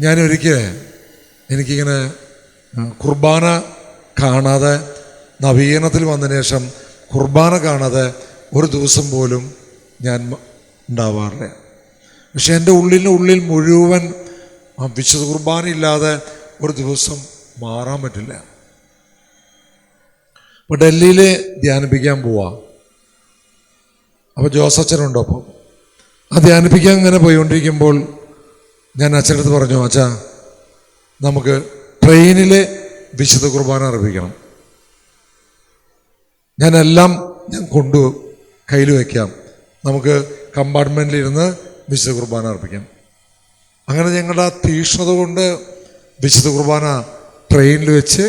ഞാനൊരിക്കൽ എനിക്കിങ്ങനെ കുർബാന കാണാതെ, നവീകരണത്തിൽ വന്നതിന് ശേഷം കുർബാന കാണാതെ ഒരു ദിവസം പോലും ഞാൻ ഉണ്ടാവാറില്ല. പക്ഷെ എൻ്റെ ഉള്ളിൽ മുഴുവൻ വിശുദ്ധ കുർബാന ഇല്ലാതെ ഒരു ദിവസം മാറാൻ പറ്റില്ല. ഇപ്പോൾ ഡൽഹിയിൽ ധ്യാനിപ്പിക്കാൻ പോവാ. അപ്പോൾ ജോസച്ചനുണ്ടോ? അപ്പം ആ ധ്യാനിപ്പിക്കാൻ ഇങ്ങനെ പോയിക്കൊണ്ടിരിക്കുമ്പോൾ ഞാൻ അച്ഛനടുത്ത് പറഞ്ഞു, അച്ഛാ നമുക്ക് ട്രെയിനിൽ വിശുദ്ധ കുർബാന അർപ്പിക്കണം. ഞാൻ കയ്യിൽ വയ്ക്കാം, നമുക്ക് കമ്പാർട്ട്മെൻറ്റിലിരുന്ന് വിശുദ്ധ കുർബാന അർപ്പിക്കാം. അങ്ങനെ ഞങ്ങളുടെ ആ തീക്ഷ്ണത കൊണ്ട് വിശുദ്ധ കുർബാന ട്രെയിനിൽ വെച്ച്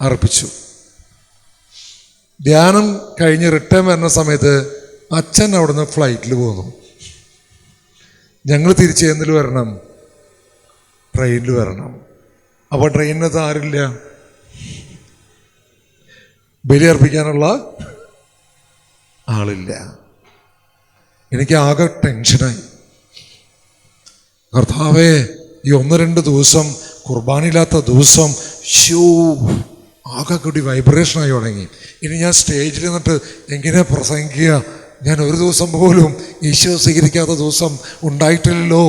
അർപ്പിച്ചു. ധ്യാനം കഴിഞ്ഞ് റിട്ടേൺ വരുന്ന സമയത്ത് അച്ഛൻ അവിടുന്ന് ഫ്ലൈറ്റിൽ പോന്നു. ഞങ്ങൾ തിരിച്ച് എന്തിൽ വരണം? ട്രെയിനിൽ വരണം. അപ്പോൾ ട്രെയിനിനകത്ത് ആരില്ല, ബലി അർപ്പിക്കാനുള്ള ആളില്ല. എനിക്ക് ആകെ ടെൻഷനായി. കർത്താവേ, ഈ 1-2 ദിവസം കുർബാനയില്ലാത്ത ദിവസം ആകെ കൂടി വൈബ്രേഷനായി തുടങ്ങി. ഇനി ഞാൻ സ്റ്റേജിൽ നിന്നിട്ട് എങ്ങനെ പ്രസംഗിക്കുക? ഞാൻ ഒരു ദിവസം പോലും ഈശോ സ്വീകരിക്കാത്ത ദിവസം ഉണ്ടായിട്ടില്ലല്ലോ.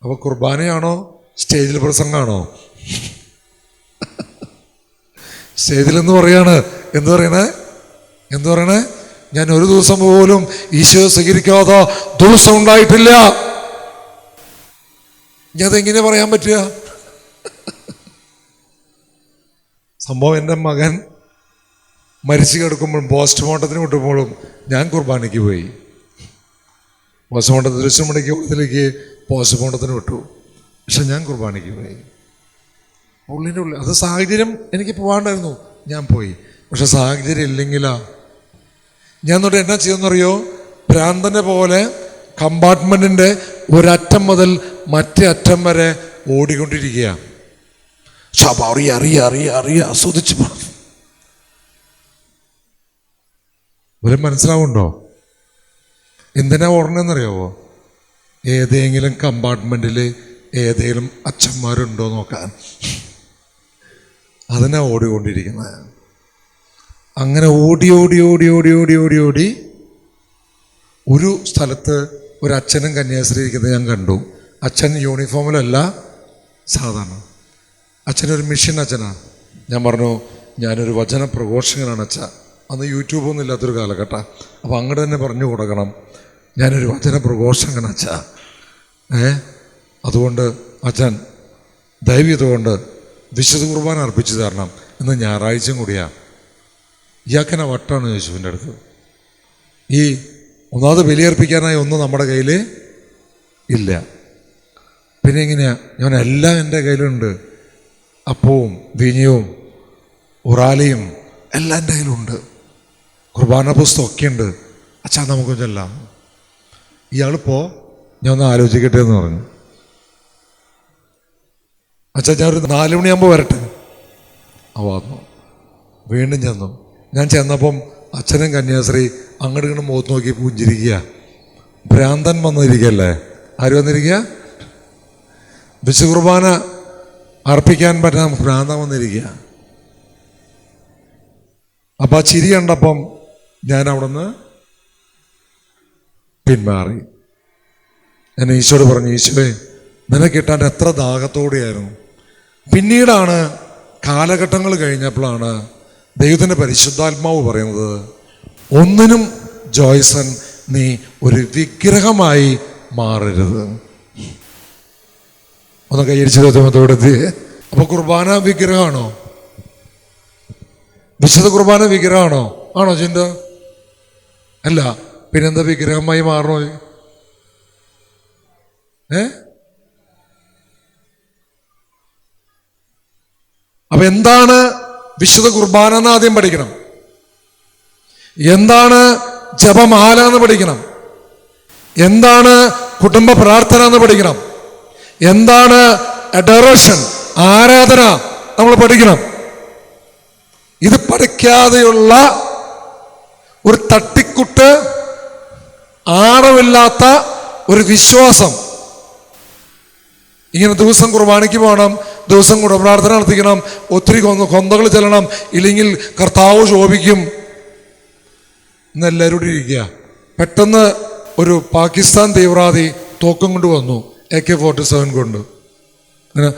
അപ്പോൾ കുർബാനയാണോ സ്റ്റേജിൽ പ്രസംഗമാണോ? സ്റ്റേജിലെന്ന് പറയാണ് എന്ത് പറയണേ? ഞാൻ ഒരു ദിവസം പോലും ഈശോ സ്വീകരിക്കാത്ത ദിവസം ഉണ്ടായിട്ടില്ല. ഞാൻ അതെങ്ങനെ പറയാൻ പറ്റുക? സംഭവം എൻ്റെ മകൻ മരിച്ചു കിടക്കുമ്പോഴും പോസ്റ്റ്മോർട്ടത്തിന് വിട്ടപ്പോഴും ഞാൻ കുർബാനയ്ക്ക് പോയി. പോസ്റ്റ്മോർട്ടം ദൃശ്യം മണിക്കൂറത്തിലേക്ക് പോസ്റ്റ്മോർട്ടത്തിന് വിട്ടു, പക്ഷെ ഞാൻ കുർബാനയ്ക്ക് പോയി. ഉള്ളിൻ്റെ ഉള്ളിൽ അത് സാഹചര്യം എനിക്ക് പോകാണ്ടായിരുന്നു, ഞാൻ പോയി. പക്ഷെ സാഹചര്യം ഇല്ലെങ്കിലാ ഞാൻ തൊട്ട് എന്നാ ചെയ്യുന്നറിയോ? ഭ്രാന്തനെ പോലെ കമ്പാർട്ട്മെൻറ്റിൻ്റെ ഒരറ്റം മുതൽ മറ്റേ അറ്റം വരെ ഓടിക്കൊണ്ടിരിക്കുക. അറിയ ആസ്വദിച്ച് ഒരു മനസ്സിലാവുണ്ടോ? എന്തിനാ ഓടണമെന്നറിയാവോ? ഏതെങ്കിലും കമ്പാർട്ട്മെൻറ്റിൽ ഏതെങ്കിലും അച്ഛന്മാരുണ്ടോ നോക്കാൻ. അതിനാ ഓടിക്കൊണ്ടിരിക്കുന്നത്. അങ്ങനെ ഓടി ഒരു സ്ഥലത്ത് ഒരു അച്ഛനും കന്യാസ്ത്രീ ഇരിക്കുന്നത് ഞാൻ കണ്ടു. അച്ഛൻ യൂണിഫോമിലല്ല, സാധാരണ അച്ഛനൊരു മിഷൻ അച്ഛനാണ്. ഞാൻ പറഞ്ഞു, ഞാനൊരു വചന പ്രഘോഷകനാണ് അച്ഛാ. അന്ന് യൂട്യൂബൊന്നും ഇല്ലാത്തൊരു കാലഘട്ടം. അപ്പോൾ അങ്ങോട്ട് തന്നെ പറഞ്ഞു കൊടുക്കണം, ഞാനൊരു വചന പ്രഘോഷകനാണ് അച്ഛാ. അതുകൊണ്ട് അച്ഛൻ ദയവ് ചെയ്തുകൊണ്ട് വിശുദ്ധ കുർബാന അർപ്പിച്ചു തരണം. ഇന്ന് ഞായറാഴ്ചയും കൂടിയാ. ഇയാൾക്കെന്നെ വട്ടാണ് യേശുവിൻ്റെ അടുത്ത്. ഈ ഒന്നാമത് ബലിയർപ്പിക്കാനായി ഒന്നും നമ്മുടെ കയ്യിൽ ഇല്ല. പിന്നെ എങ്ങനെയാ? ഞാൻ എല്ലാം എൻ്റെ കയ്യിലുണ്ട്. അപ്പവും വീഞ്ഞവും ഉറാലയും എല്ലാം എൻ്റെ കയ്യിലുണ്ട്. കുർബാന പുസ്തകമൊക്കെ ഉണ്ട്. അച്ഛാ നമുക്ക് ചെല്ലാം. ഇയാളിപ്പോൾ ഞാൻ ഒന്ന് ആലോചിക്കട്ടെ എന്ന് പറഞ്ഞു. അച്ഛാ ഞാനൊരു 4 മണിയാകുമ്പോൾ വരട്ടെ. വന്നു. വീണ്ടും ചെന്നു. ഞാൻ ചെന്നപ്പം അച്ഛനും കന്യാസ്ത്രീ അങ്ങോട്ട് ഇങ്ങോട്ട് മുഖത്ത് നോക്കി പുഞ്ചിരിക്കുക. ഭ്രാന്തൻ വന്നിരിക്കല്ലേ? ആര് വന്നിരിക്കുക? വിശുദ്ധ കുർബാന അർപ്പിക്കാൻ പറ്റാൻ ഭ്രാന്തൻ വന്നിരിക്കുക. അപ്പം ആ ചിരി കണ്ടപ്പം ഞാൻ അവിടെ നിന്ന് പിന്മാറി. ഞാൻ ഈശോയോട് പറഞ്ഞു, ഈശോയെ നിനക്ക് കിട്ടാൻ എത്ര ദാഹത്തോടെയായിരുന്നു. പിന്നീടാണ് കാലഘട്ടങ്ങൾ കഴിഞ്ഞപ്പോഴാണ് ദൈവത്തിൻ്റെ പരിശുദ്ധാത്മാവ് പറയുന്നത്, ഒന്നിനും ജോയ്സൺ നീ ഒരു വിഗ്രഹമായി മാറരുത്. ഒന്ന് കൈയടിച്ച് ചോദ്യത്തോടെത്തി. അപ്പൊ കുർബാന വിഗ്രഹമാണോ? വിശുദ്ധ കുർബാന വിഗ്രഹമാണോ? ആണോ ചിന്ത? അല്ല, പിന്നെന്താ വിഗ്രഹമായി മാറണോ? അപ്പൊ എന്താണ് വിശുദ്ധ കുർബാന എന്ന് ആദ്യം പഠിക്കണം. എന്താണ് ജപമാല എന്ന് പഠിക്കണം. എന്താണ് കുടുംബ പ്രാർത്ഥന എന്ന് പഠിക്കണം. എന്താണ് അഡോറേഷൻ, ആരാധന നമ്മൾ പഠിക്കണം. ഇത് പഠിക്കാതെയുള്ള ഒരു തട്ടിക്കുട്ട്, ആഴമില്ലാത്ത ഒരു വിശ്വാസം. ഇങ്ങനെ ദിവസം കുർബാനയ്ക്ക് പോകണം, ദിവസം കുടപ്രാർത്ഥന നടത്തിക്കണം, ഒത്തിരി കൊന്തകൾ ചെല്ലണം, ഇല്ലെങ്കിൽ കർത്താവ് ശോഭിക്കും എന്നെല്ലാവരോടും ഇരിക്കുക. പെട്ടെന്ന് ഒരു പാകിസ്ഥാൻ തീവ്രവാദി തോക്കം കൊണ്ട് വന്നു, AK-47 കൊണ്ട്. ഇങ്ങനെ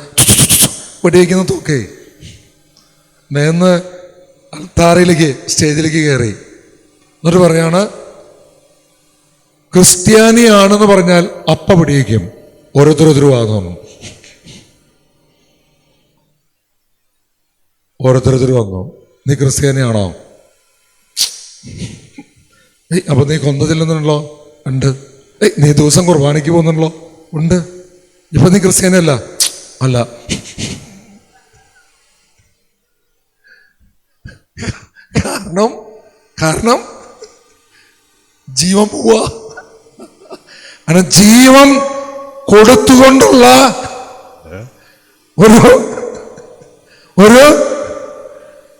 വെടിവെക്കുന്ന തോക്കേ നേന്ന് അൾത്താരയിലേക്ക്, സ്റ്റേജിലേക്ക് കയറി. എന്നിട്ട് പറയാണ്, ക്രിസ്ത്യാനിയാണെന്ന് പറഞ്ഞാൽ അപ്പ വെടിവെക്കും. ഓരോരുത്തരോരുത്തർ വാങ്ങുന്നു, ഓരോരുത്തരോരുത്തർ വന്നു. നീ ക്രിസ്ത്യാനിയാണോ? അപ്പൊ നീ കൊന്ത ചെല്ലുന്നുണ്ടല്ലോ? ഉണ്ട്. നീ ദിവസം കുർബാനയ്ക്ക് പോകുന്നുണ്ടല്ലോ? ഉണ്ട്. ഇപ്പൊ നീ ക്രിസ്ത്യാനിയല്ല? അല്ല. കാരണം ജീവൻ പോവാ. അങ്ങനെ ജീവൻ കൊടുത്തുകൊണ്ടുള്ള ഒരു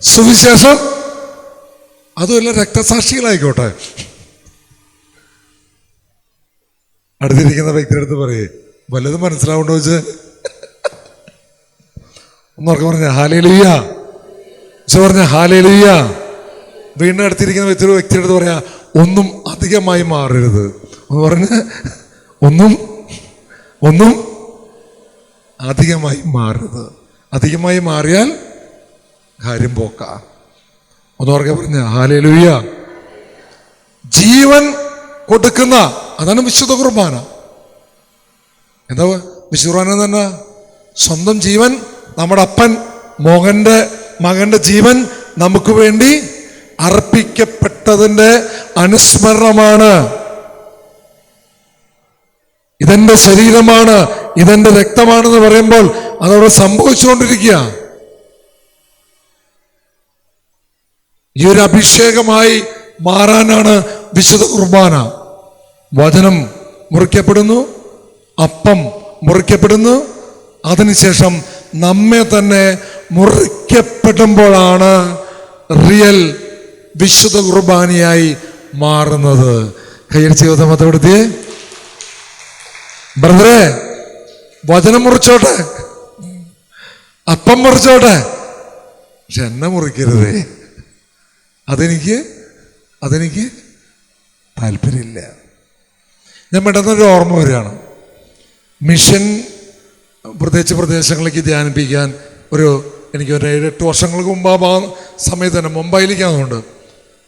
സുവിശേഷം. അതുമല്ല, രക്തസാക്ഷികളായിക്കോട്ടെ. അടുത്തിരിക്കുന്ന വ്യക്തിയുടെ അടുത്ത് പറയേ, വല്ലതും മനസ്സിലാവുണ്ടോ വെച്ച് ഒന്നോർക്കെ പറഞ്ഞ ഹല്ലേലൂയ. പറഞ്ഞ ഹല്ലേലൂയ. വീണ്ടും അടുത്തിരിക്കുന്ന വ്യക്തിയുടെ അടുത്ത് പറയാ, ഒന്നും അധികമായി മാറരുത് എന്ന് പറഞ്ഞ്, ഒന്നും അധികമായി മാറരുത്. അധികമായി മാറിയാൽ കാര്യം പോക്ക. ഒന്നോർക്കെ പറഞ്ഞ ഹല്ലേലൂയ. ജീവൻ കൊടുക്കുന്ന, അതാണ് വിശുദ്ധ കുർബാന. എന്താ വിശുദ്ധ കുർബാന തന്നെ? സ്വന്തം ജീവൻ, നമ്മുടെ അപ്പൻ മകന്റെ ജീവൻ നമുക്ക് വേണ്ടി അർപ്പിക്കപ്പെട്ടതിന്റെ അനുസ്മരണമാണ്. ഇതെന്റെ ശരീരമാണ്, ഇതെന്റെ രക്തമാണെന്ന് പറയുമ്പോൾ അതവിടെ സംഭവിച്ചുകൊണ്ടിരിക്കുക. ഈ ഒരു അഭിഷേകമായി മാറാനാണ് വിശുദ്ധ കുർബാന. വചനം മുറിക്കപ്പെടുന്നു, അപ്പം മുറിക്കപ്പെടുന്നു, അതിനുശേഷം നമ്മെ തന്നെ മുറിക്കപ്പെടുമ്പോഴാണ് റിയൽ വിശുദ്ധ കുർബാനയായി മാറുന്നത്. കയ്യടിച്ച് യോധമത്തപ്പെടുത്തിയേ. ബ്രദറെ, വചനം മുറിച്ചോട്ടെ, അപ്പം മുറിച്ചോട്ടെ, പക്ഷെ എന്നെ മുറിക്കരുതേ. അതെനിക്ക് താല്പര്യമില്ല. ഞാൻ പെട്ടെന്നൊരു ഓർമ്മ വരികയാണ്. മിഷൻ പ്രത്യേകിച്ച് പ്രദേശങ്ങളിലേക്ക് ധ്യാനിപ്പിക്കാൻ എനിക്ക് 7-8 വർഷങ്ങൾക്ക് മുമ്പ് ആ സമയത്ത് തന്നെ മുംബൈയിലേക്കാണെന്നുണ്ട്.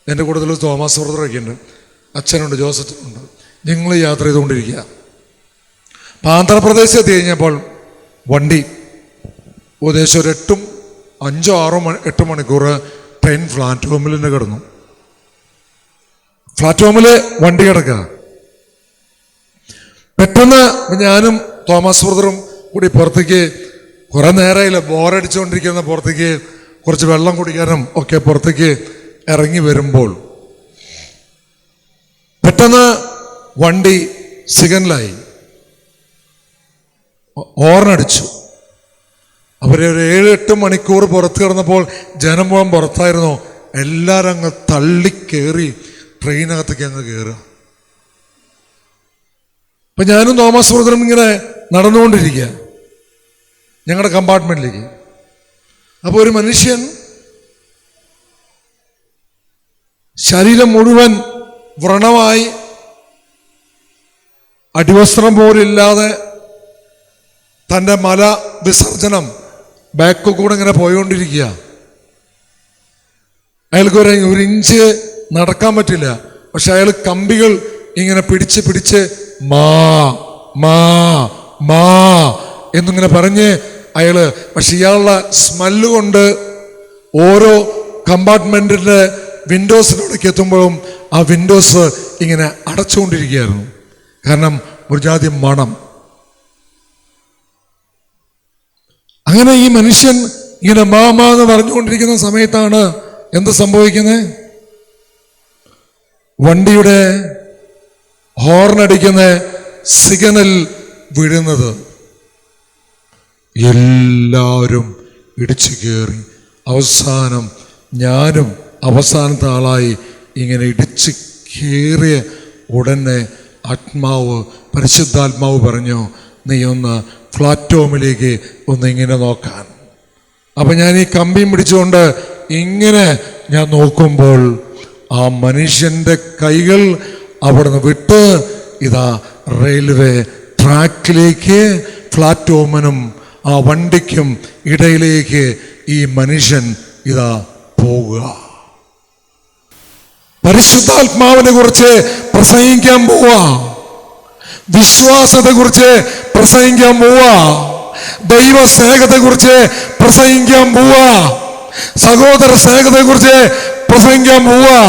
എൻ്റെ കൂടുതൽ തോമസ് ബ്രദറൊക്കെ ഉണ്ട്, അച്ഛനുണ്ട്, ജോസഫുണ്ട്. ഞങ്ങൾ യാത്ര ചെയ്തുകൊണ്ടിരിക്കുക. അപ്പം ആന്ധ്രാപ്രദേശ് എത്തി കഴിഞ്ഞപ്പോൾ വണ്ടി ഏകദേശം ഒരു 5-6-8 മണിക്കൂർ ട്രെയിൻ പ്ലാറ്റ്ഫോമിൽ തന്നെ കിടന്നു. പ്ലാറ്റ്ഫോമിൽ വണ്ടി കിടക്കുക. പെട്ടെന്ന് ഞാനും തോമസ് ബ്രദറും കൂടി പുറത്തേക്ക്, കുറെ നേരമായില്ല, ബോറടിച്ചുകൊണ്ടിരിക്കുന്ന പുറത്തേക്ക് കുറച്ച് വെള്ളം കുടിക്കാനും ഒക്കെ പുറത്തേക്ക് ഇറങ്ങി വരുമ്പോൾ പെട്ടെന്ന് വണ്ടി സിഗ്നലായി, ഹോർണടിച്ചു. അവരൊരു 7-8 മണിക്കൂർ പുറത്ത് കിടന്നപ്പോൾ ജനം മുഴുവൻ പുറത്തായിരുന്നു. എല്ലാവരും അങ്ങ് തള്ളിക്കേറി ട്രെയിനകത്തേക്ക് അങ്ങ് കയറുക. അപ്പൊ ഞാനും തോമസ് ബ്രദറും ഇങ്ങനെ നടന്നുകൊണ്ടിരിക്കുക ഞങ്ങളുടെ കമ്പാർട്ട്മെന്റിലേക്ക്. അപ്പൊ ഒരു മനുഷ്യൻ ശരീരം മുഴുവൻ വ്രണമായി, അടിവസ്ത്രം പോലില്ലാതെ, തൻ്റെ മല വിസർജനം ബാക്ക് കൂടെ ഇങ്ങനെ പോയോണ്ടിരിക്കുക. അയാൾക്ക് ഒരു ഇഞ്ച് നടക്കാൻ പറ്റില്ല. പക്ഷെ അയാൾ കമ്പികൾ ഇങ്ങനെ പിടിച്ച് മാ മാ മാ എന്നിങ്ങനെ പറഞ്ഞ് അയാള്, പക്ഷെ ഇയാളുടെ സ്മെല്ല് കൊണ്ട് ഓരോ കമ്പാർട്ട്മെന്റിന്റെ വിൻഡോസിനോടേക്ക് എത്തുമ്പോഴും ആ വിൻഡോസ് ഇങ്ങനെ അടച്ചുകൊണ്ടിരിക്കുകയായിരുന്നു. കാരണം ഒരു ജാതി മണം. അങ്ങനെ ഈ മനുഷ്യൻ ഇങ്ങനെ മാമാ എന്ന് പറഞ്ഞുകൊണ്ടിരിക്കുന്ന സമയത്താണ് എന്ത് സംഭവിക്കുന്നത്? വണ്ടിയുടെ ഹോർണടിക്കുന്ന സിഗ്നൽ വീഴുന്നത്. എല്ലാവരും ഇടിച്ചു കയറി. അവസാനം ഞാനും അവസാനത്തെ ആളായി ഇങ്ങനെ ഇടിച്ച് കയറിയ ഉടനെ പരിശുദ്ധാത്മാവ് പറഞ്ഞു, നീ ഒന്ന് പ്ലാറ്റ്ഫോമിലേക്ക് ഇങ്ങനെ നോക്കാൻ. അപ്പം ഞാൻ ഈ കമ്പിയും പിടിച്ചുകൊണ്ട് ഇങ്ങനെ ഞാൻ നോക്കുമ്പോൾ ആ മനുഷ്യൻ്റെ കൈകൾ അവിടുന്ന് വിട്ട് ഇതാ റെയിൽവേ ട്രാക്കിലേക്ക്, പ്ലാറ്റ്ഫോമിനും ആ വണ്ടിക്കും ഇടയിലേക്ക് ഈ മനുഷ്യൻ ഇതാ പോവുക. പരിശുദ്ധാത്മാവിനെ കുറിച്ച് പ്രസംഗിക്കാൻ പോവാ, വിശ്വാസത്തെ കുറിച്ച് പ്രസംഗിക്കാൻ പോവാ, ദൈവ സ്നേഹത്തെ കുറിച്ച് പ്രസംഗിക്കാൻ പോവാ, സഹോദര സ്നേഹത്തെ കുറിച്ച് പ്രസംഗിക്കാൻ പോവാ,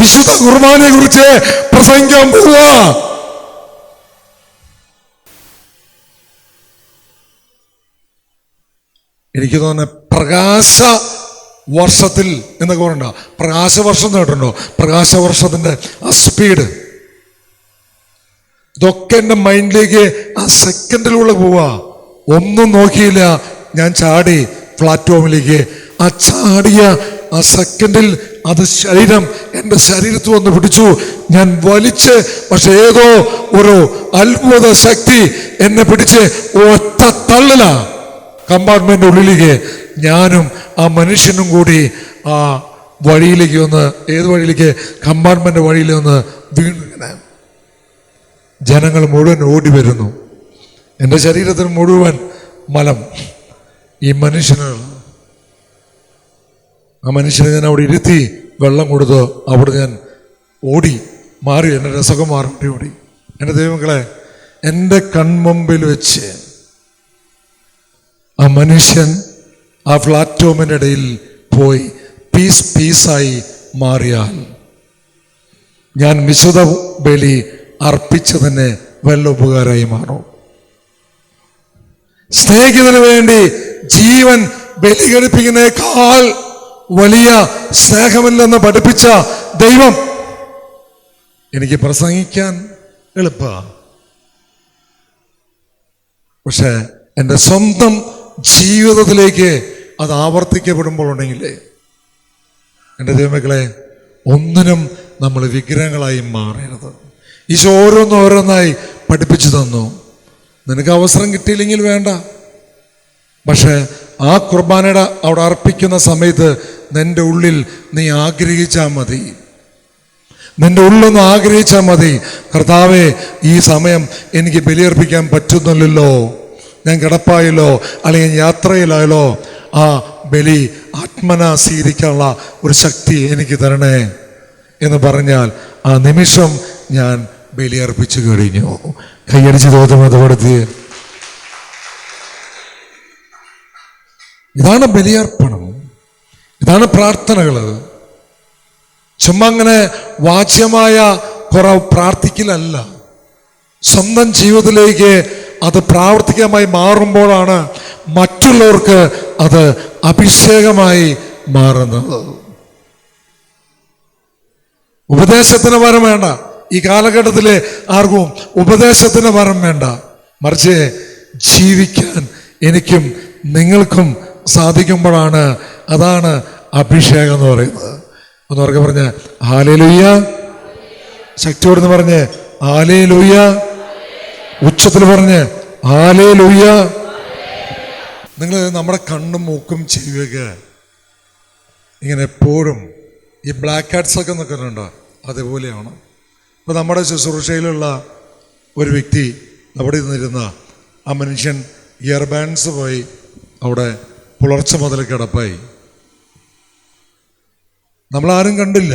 വിശുദ്ധ കുർബാനയെ കുറിച്ച് പ്രസംഗിക്കാൻ പോവാ. എനിക്ക് തോന്നുന്നു പ്രകാശ വർഷത്തിൽ എന്നൊക്കെ പറയണ്ട, പ്രകാശവർഷം കേട്ടുണ്ടോ? പ്രകാശവർഷത്തിന്റെ ആ സ്പീഡ്, ഇതൊക്കെ എൻ്റെ മൈൻഡിലേക്ക് ആ സെക്കൻഡിലൂടെ പോവാ. ഒന്നും നോക്കിയില്ല, ഞാൻ ചാടി പ്ലാറ്റ്ഫോമിലേക്ക്. ആ ചാടിയ ആ സെക്കൻഡിൽ അത് എൻ്റെ ശരീരത്തിൽ വന്ന് പിടിച്ചു. ഞാൻ വലിച്ച്, പക്ഷെ ഏതോ ഒരു അത്ഭുത ശക്തി എന്നെ പിടിച്ച് ഒറ്റ തള്ളില കമ്പാർട്ട്മെന്റ് ഉള്ളിലേക്ക്. ഞാനും ആ മനുഷ്യനും കൂടി ആ വഴിയിലേക്ക് വന്ന്, ഏത് വഴിയിലേക്ക്? കമ്പാർട്ട്മെന്റ് വഴിയിൽ വന്ന് വീണു. ഇങ്ങനെ ജനങ്ങൾ മുഴുവൻ ഓടി വരുന്നു. എൻ്റെ ശരീരത്തിന് മുഴുവൻ മലം. ഈ ആ മനുഷ്യനെ ഞാൻ അവിടെ ഇരുത്തി വെള്ളം കൊടുത്ത് അവിടെ ഞാൻ ഓടി മാറി, എൻ്റെ രസകം മാറി ഓടി. എൻ്റെ ദൈവങ്ങളെ, എൻ്റെ കൺമുമ്പിൽ വെച്ച് ആ മനുഷ്യൻ ആ പ്ലാറ്റ്ഫോമിൻ്റെ ഇടയിൽ പോയി പീസായി മാറിയാൽ ഞാൻ വിശുദ്ധ ബലി അർപ്പിച്ചതിന് വല്ല ഉപകാരമായി മാറും. സ്നേഹിക്കുന്നതിന് വേണ്ടി ജീവൻ ബലി കഴിപ്പിക്കുന്നതിനേക്കാൾ വലിയ സ്നേഹമില്ലെന്ന് പഠിപ്പിച്ച ദൈവം എനിക്ക് പ്രസംഗിക്കാൻ എളുപ്പമാണ്. പക്ഷെ എൻ്റെ സ്വന്തം ജീവിതത്തിലേക്ക് അത് ആവർത്തിക്കപ്പെടുമ്പോൾ ഉണ്ടെങ്കിലേ, എൻ്റെ ദൈവമക്കളെ, ഒന്നിനും നമ്മൾ വിഗ്രഹങ്ങളായി മാറരുത്. ഈശോ ഓരോന്നോരോന്നായി പഠിപ്പിച്ചു തന്നു. നിനക്ക് അവസരം കിട്ടിയില്ലെങ്കിൽ വേണ്ട, പക്ഷെ ആ കുർബാനയുടെ അവിടെ അർപ്പിക്കുന്ന സമയത്ത് നിന്റെ ഉള്ളിൽ നീ ആഗ്രഹിച്ചാൽ മതി. നിന്റെ ഉള്ളൊന്ന് ആഗ്രഹിച്ചാൽ മതി, കർത്താവേ, ഈ സമയം എനിക്ക് ബലിയർപ്പിക്കാൻ പറ്റുന്നില്ലല്ലോ, ഞാൻ കിടപ്പായല്ലോ അല്ലെങ്കിൽ യാത്രയിലായല്ലോ, ആ ബലി ആത്മന സ്വീകരിക്കാനുള്ള ഒരു ശക്തി എനിക്ക് തരണേ എന്ന് പറഞ്ഞാൽ ആ നിമിഷം ഞാൻ ബലിയർപ്പിച്ചു കഴിഞ്ഞു. കൈയടിച്ച് തോന്നുമെടുത്ത്. ഇതാണ് ബലിയർപ്പണം, ഇതാണ് പ്രാർത്ഥനകൾ. ചുമ്മാ അങ്ങനെ വാച്യമായ കുറെ പ്രാർത്ഥിക്കലല്ല, സ്വന്തം ജീവിതത്തിലേക്ക് അത് പ്രാവർത്തികമായി മാറുമ്പോഴാണ് മറ്റുള്ളവർക്ക് അത് അഭിഷേകമായി മാറുന്നത്. ഉപദേശത്തിന് വരം വേണ്ട, ഈ കാലഘട്ടത്തിലെ ആർക്കും ഉപദേശത്തിന് വരം വേണ്ട, മറിച്ച് ജീവിക്കാൻ എനിക്കും നിങ്ങൾക്കും സാധിക്കുമ്പോഴാണ്, അതാണ് അഭിഷേകം എന്ന് പറയുന്നത്. ഒന്ന് ഉറക്കെ പറഞ്ഞ് ഹല്ലേലൂയ, ശക്തിയോടെന്ന് പറഞ്ഞ് ഹല്ലേലൂയ, ഉച്ചത്തിൽ പറഞ്ഞ് ഹല്ലേലൂയ. നിങ്ങൾ നമ്മുടെ കണ്ണും മൂക്കും ചെവിയൊക്കെ ഇങ്ങനെ എപ്പോഴും ഈ ബ്ലാക്ക് ഹാറ്റ്സ് ഒക്കെ നിൽക്കുന്നുണ്ടോ? അതേപോലെയാണ്. ഇപ്പം നമ്മുടെ ശുശ്രൂഷയിലുള്ള ഒരു വ്യക്തി അവിടെ നിന്നിരുന്ന ആ മനുഷ്യൻ ഇയർ ബാൻഡ്സ് പോയി അവിടെ പുലർച്ചെ മുതൽ കിടപ്പായി. നമ്മളാരും കണ്ടില്ല.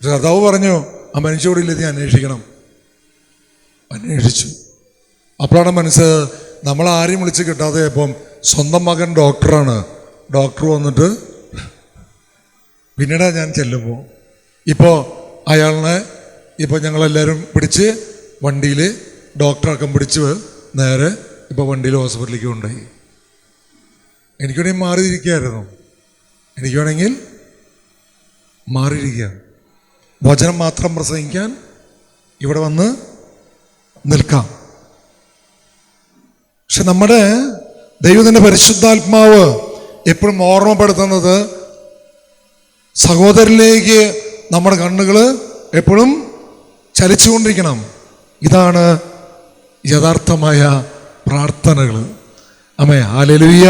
കർത്താവ് പറഞ്ഞു, ആ മനുഷ്യയോടില്ല, നീ അന്വേഷിക്കണം. അന്വേഷിച്ചു. അപ്പോഴാണ് മനസ്സ് നമ്മളാരെയും വിളിച്ച് കിട്ടാതെ ഇപ്പം സ്വന്തം മകൻ ഡോക്ടറാണ്. ഡോക്ടർ വന്നിട്ട് പിന്നീട് ഞാൻ ചെല്ലുമ്പോൾ ഇപ്പോൾ അയാളിനെ ഇപ്പോൾ ഞങ്ങളെല്ലാവരും പിടിച്ച് വണ്ടിയിൽ ഡോക്ടറൊക്കെ പിടിച്ച് നേരെ ഇപ്പോൾ വണ്ടിയിൽ ഹോസ്പിറ്റലിലേക്ക് കൊണ്ടുപോയി. എനിക്ക് വേണമെങ്കിൽ മാറിയിരിക്കുകയായിരുന്നു, എനിക്ക് വേണമെങ്കിൽ മാറിയിരിക്കുക, വചനം മാത്രം പ്രസംഗിക്കാൻ ഇവിടെ വന്ന് നിൽക്കാം. പക്ഷെ നമ്മുടെ ദൈവത്തിൻ്റെ പരിശുദ്ധാത്മാവ് എപ്പോഴും ഓർമ്മപ്പെടുത്തുന്നത് സഹോദരനിലേക്ക് നമ്മുടെ കണ്ണുകൾ എപ്പോഴും ചലിച്ചുകൊണ്ടിരിക്കണം. ഇതാണ് യഥാർത്ഥമായ പ്രാർത്ഥനകൾ. ആമേൻ. ഹല്ലേലൂയ.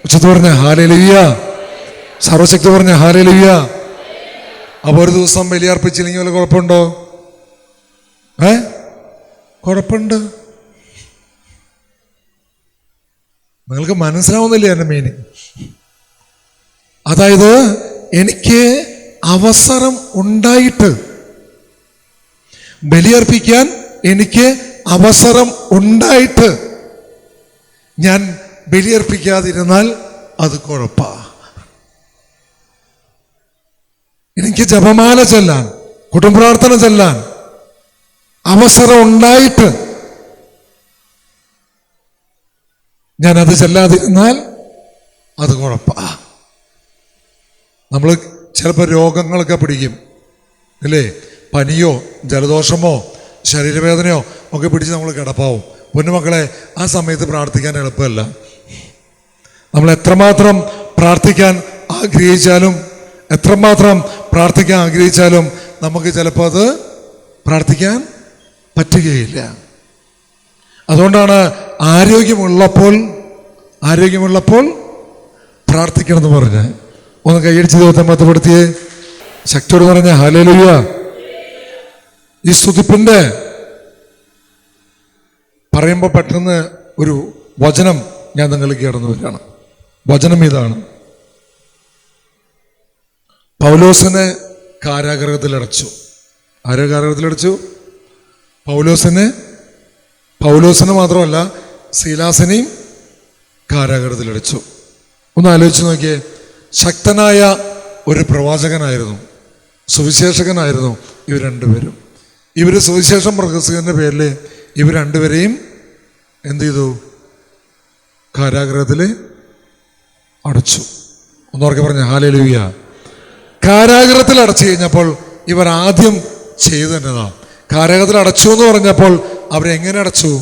ഉച്ചത്തിൽ പറഞ്ഞ ഹല്ലേലൂയ. സർവശക്തി പറഞ്ഞ ഹല്ലേലൂയ. അപ്പോൾ ഒരു ദിവസം ബലിയർപ്പിച്ചില്ലെങ്കിൽ വല്ല കുഴപ്പമുണ്ടോ? കുഴപ്പമുണ്ട്. നിങ്ങൾക്ക് മനസ്സിലാവുന്നില്ല എൻ്റെ മീനിങ്. അതായത് എനിക്ക് അവസരം ഉണ്ടായിട്ട്, ബലിയർപ്പിക്കാൻ എനിക്ക് അവസരം ഉണ്ടായിട്ട് ഞാൻ ബലിയർപ്പിക്കാതിരുന്നാൽ അത് കുഴപ്പാ. എനിക്ക് ജപമാല ചൊല്ലാൻ, കുടുംബപ്രാർത്ഥന ചൊല്ലാൻ അവസരം ഉണ്ടായിട്ട് ഞാനത് ചെല്ലാതിരുന്നാൽ അത് കുഴപ്പാ. നമ്മൾ ചിലപ്പോൾ രോഗങ്ങളൊക്കെ പിടിക്കും അല്ലേ? പനിയോ ജലദോഷമോ ശരീരവേദനയോ ഒക്കെ പിടിച്ച് നമ്മൾ കിടപ്പാവും. പൊന്നുമക്കളെ, ആ സമയത്ത് പ്രാർത്ഥിക്കാൻ എളുപ്പമല്ല. നമ്മൾ എത്രമാത്രം പ്രാർത്ഥിക്കാൻ ആഗ്രഹിച്ചാലും നമുക്ക് ചിലപ്പോൾ അത് പ്രാർത്ഥിക്കാൻ പറ്റുകയില്ല. അതുകൊണ്ടാണ് ആരോഗ്യമുള്ളപ്പോൾ പ്രാർത്ഥിക്കണം എന്ന് പറഞ്ഞ്. ഒന്ന് കൈയടിച്ച് ദൈവത്തെ മഹത്വപ്പെടുത്തിയേ. ശക്തിയോട് പറഞ്ഞ ഹല്ലേലൂയ. ഈ സ്തുതിപ്പിന്റെ പറയുമ്പോൾ പെട്ടെന്ന് ഒരു വചനം ഞാൻ നിങ്ങൾക്ക് കടന്നു വരികയാണ്. വചനം ഇതാണ്: പൗലോസിനെ കാരാഗൃഹത്തിലടച്ചു. ആരോ കാരാഗൃഹത്തിലടച്ചു? പൗലോസിനെ മാത്രമല്ല, സീലാസിനെയും കാരാഗൃഹത്തിലടച്ചു. ഒന്ന് ആലോചിച്ച് നോക്കിയേ. ശക്തനായ ഒരു പ്രവാചകനായിരുന്നു, സുവിശേഷകനായിരുന്നു ഇവർ രണ്ടുപേരും. ഇവർ സുവിശേഷം പ്രസംഗിച്ചതിൻ്റെ പേരിൽ ഇവർ രണ്ടുപേരെയും എന്ത് ചെയ്തു? കാരാഗൃഹത്തിൽ അടച്ചു. ഒന്നോർക്കെ പറഞ്ഞ ഹല്ലേലൂയ. കാരാഗൃഹത്തിൽ അടച്ചു കഴിഞ്ഞപ്പോൾ ഇവർ ആദ്യം ചെയ്തു തന്നതാ. കാരാഗൃഹത്തിൽ അടച്ചു എന്ന് പറഞ്ഞപ്പോൾ അവരെങ്ങനെ അടച്ചു?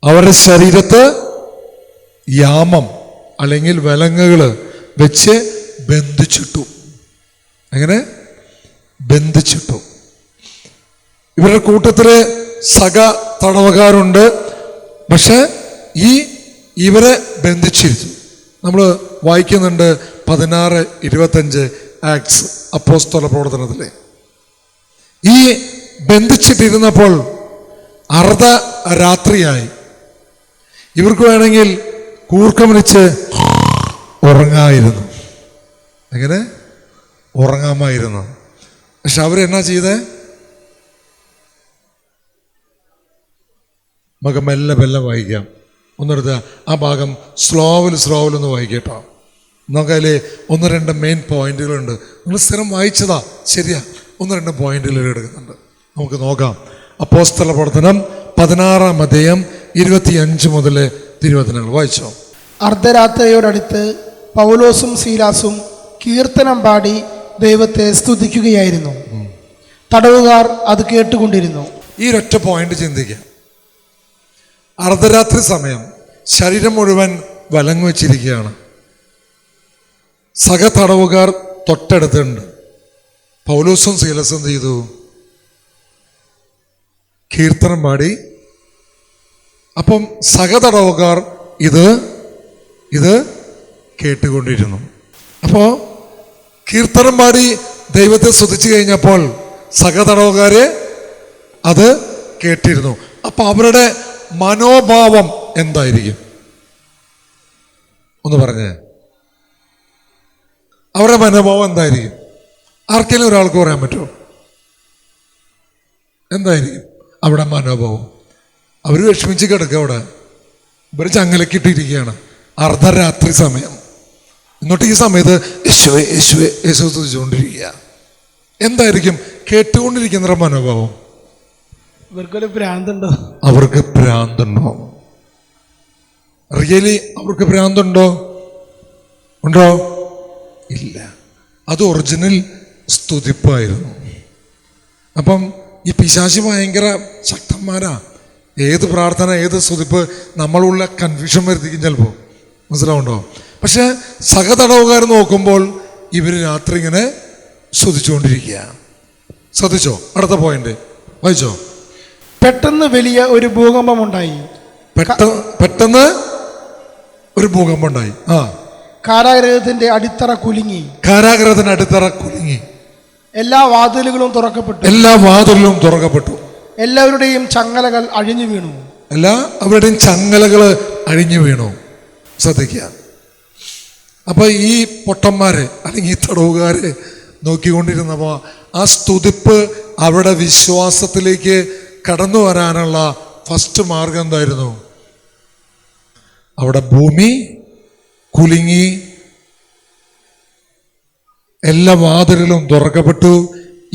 അവരുടെ ശരീരത്ത് യാമം അല്ലെങ്കിൽ വിലങ്ങുകൾ വെച്ച് ബന്ധിച്ചിട്ടു. എങ്ങനെ ബന്ധിച്ചിട്ടു? ഇവരുടെ കൂട്ടത്തില് സക തടവുകാരുണ്ട്. പക്ഷെ ഇവരെ ബന്ധിച്ചിരുന്നു. നമ്മൾ വായിക്കുന്നുണ്ട് 16:25 ആക്ട്സ്, അപ്പോസ്തല പ്രവർത്തനത്തിലെ. ഈ ബന്ധിച്ചിട്ടിരുന്നപ്പോൾ അർദ്ധരാത്രിയായി. ഇവർക്ക് വേണമെങ്കിൽ കൂർക്കം വിളിച്ച് ഉറങ്ങായിരുന്നു. എങ്ങനെ ഉറങ്ങാമായിരുന്നു. പക്ഷെ അവരെന്നാ ചെയ്തേ? നമുക്ക് മെല്ലെ വായിക്കാം. ഒന്നെടുത്ത് ആ ഭാഗം സ്ലോവിൽ ഒന്ന് വായിക്കട്ടോ. നമുക്കതിൽ 1-2 മെയിൻ പോയിന്റുകളുണ്ട്. നിങ്ങൾ സ്ഥിരം വായിച്ചതാ, ശരിയാ. 1-2 പോയിന്റുകൾ എടുക്കുന്നുണ്ട്. നമുക്ക് നോക്കാം. അപ്പോസ്തല പ്രവർത്തനം 16-ാം അധ്യായം 25 മുതൽ തിരുവചനങ്ങൾ വായിച്ചോ. അർദ്ധരാത്രിയോടടുത്ത് പൗലോസും സീലാസും കീർത്തനം പാടി ദൈവത്തെ സ്തുതിക്കുകയായിരുന്നു. തടവുകാർ അത് കേട്ടുകൊണ്ടിരുന്നു. ഈ ഒറ്റ പോയിന്റ് ചിന്തിക്കാം. അർദ്ധരാത്രി സമയം, ശരീരം മുഴുവൻ വലങ്ങു വെച്ചിരിക്കുകയാണ്. സക തടവുകാർ തൊട്ടടുത്തുണ്ട്. പൗലോസും സീലാസും എന്ത് ചെയ്തു? കീർത്തനം പാടി. അപ്പം സക തടവുകാർ ഇത് കേട്ടുകൊണ്ടിരുന്നു. അപ്പോ കീർത്തനം പാടി ദൈവത്തെ സ്തുതിച്ചു കഴിഞ്ഞപ്പോൾ സക തടവുകാരെ അത് കേട്ടിരുന്നു. അപ്പൊ അവരുടെ മനോഭാവം എന്തായിരിക്കും? ഒന്ന് പറഞ്ഞേ. അവരുടെ മനോഭാവം എന്തായിരിക്കും? ആർക്കെങ്കിലും ഒരാൾക്ക് പറയാൻ പറ്റുമോ? എന്തായിരിക്കും അവിടെ മനോഭാവം? അവർ വിഷമിച്ച് കിടക്കുക. അവിടെ ഇവർ ചങ്ങലക്കിട്ടിരിക്കുകയാണ്. അർദ്ധരാത്രി സമയം. എന്നിട്ട് ഈ സമയത്ത് യേശുവേ യേശുവേ യേശു സ്തുതിച്ചുകൊണ്ടിരിക്കുക. എന്തായിരിക്കും കേട്ടുകൊണ്ടിരിക്കുന്നവരുടെ മനോഭാവം? അവർക്ക് ഭ്രാന്തുണ്ടോ? റിയലി അവർക്ക് ഭ്രാന്തുണ്ടോ? ഉണ്ടോ? ഇല്ല. അത് ഒറിജിനൽ സ്തുതിപ്പായിരുന്നു. അപ്പം ഈ പിശാചി ഭയങ്കര ശക്തന്മാരാ. ഏത് പ്രാർത്ഥന, ഏത് സ്തുതിപ്പ് നമ്മളുള്ള കൺഫ്യൂഷൻ വരുത്തിക്കും ചിലപ്പോൾ. മനസ്സിലാവുണ്ടോ? പക്ഷെ സഹതടവുകാർ നോക്കുമ്പോൾ ഇവർ രാത്രി ഇങ്ങനെ സ്തുതിച്ചുകൊണ്ടിരിക്കുക. ശ്രദ്ധിച്ചോ? അടുത്ത പോയിന്റ് വായിച്ചോ. പെട്ടെന്ന് വലിയ ഒരു ഭൂകമ്പമുണ്ടായി. പെട്ടെന്ന് ഒരു ഭൂകമ്പമുണ്ടായി. കാരാഗൃഹത്തിന്റെ അടിത്തറ കുലുങ്ങി. കാരാഗൃഹത്തിന്റെ അടിത്തറ കുലുങ്ങി. എല്ലാ വാതിലുകളും തുറക്കപ്പെട്ടു. എല്ലാവരുടെയും ചങ്ങലകൾ അഴിഞ്ഞു വീണു. അവരുടെയും ചങ്ങലകൾ അഴിഞ്ഞു വീണു. ശ്രദ്ധിക്കുക. അപ്പൊ ഈ പൊട്ടന്മാര് അല്ലെങ്കിൽ ഈ തടവുകാര് നോക്കിക്കൊണ്ടിരുന്നപ്പോ ആ സ്തുതിപ്പ് അവരുടെ വിശ്വാസത്തിലേക്ക് കടന്നു വരാനുള്ള ഫസ്റ്റ് മാർഗം എന്തായിരുന്നു? അവിടെ ഭൂമി കുലുങ്ങി, എല്ലാ വാതിലുകളും തുറക്കപ്പെട്ടു.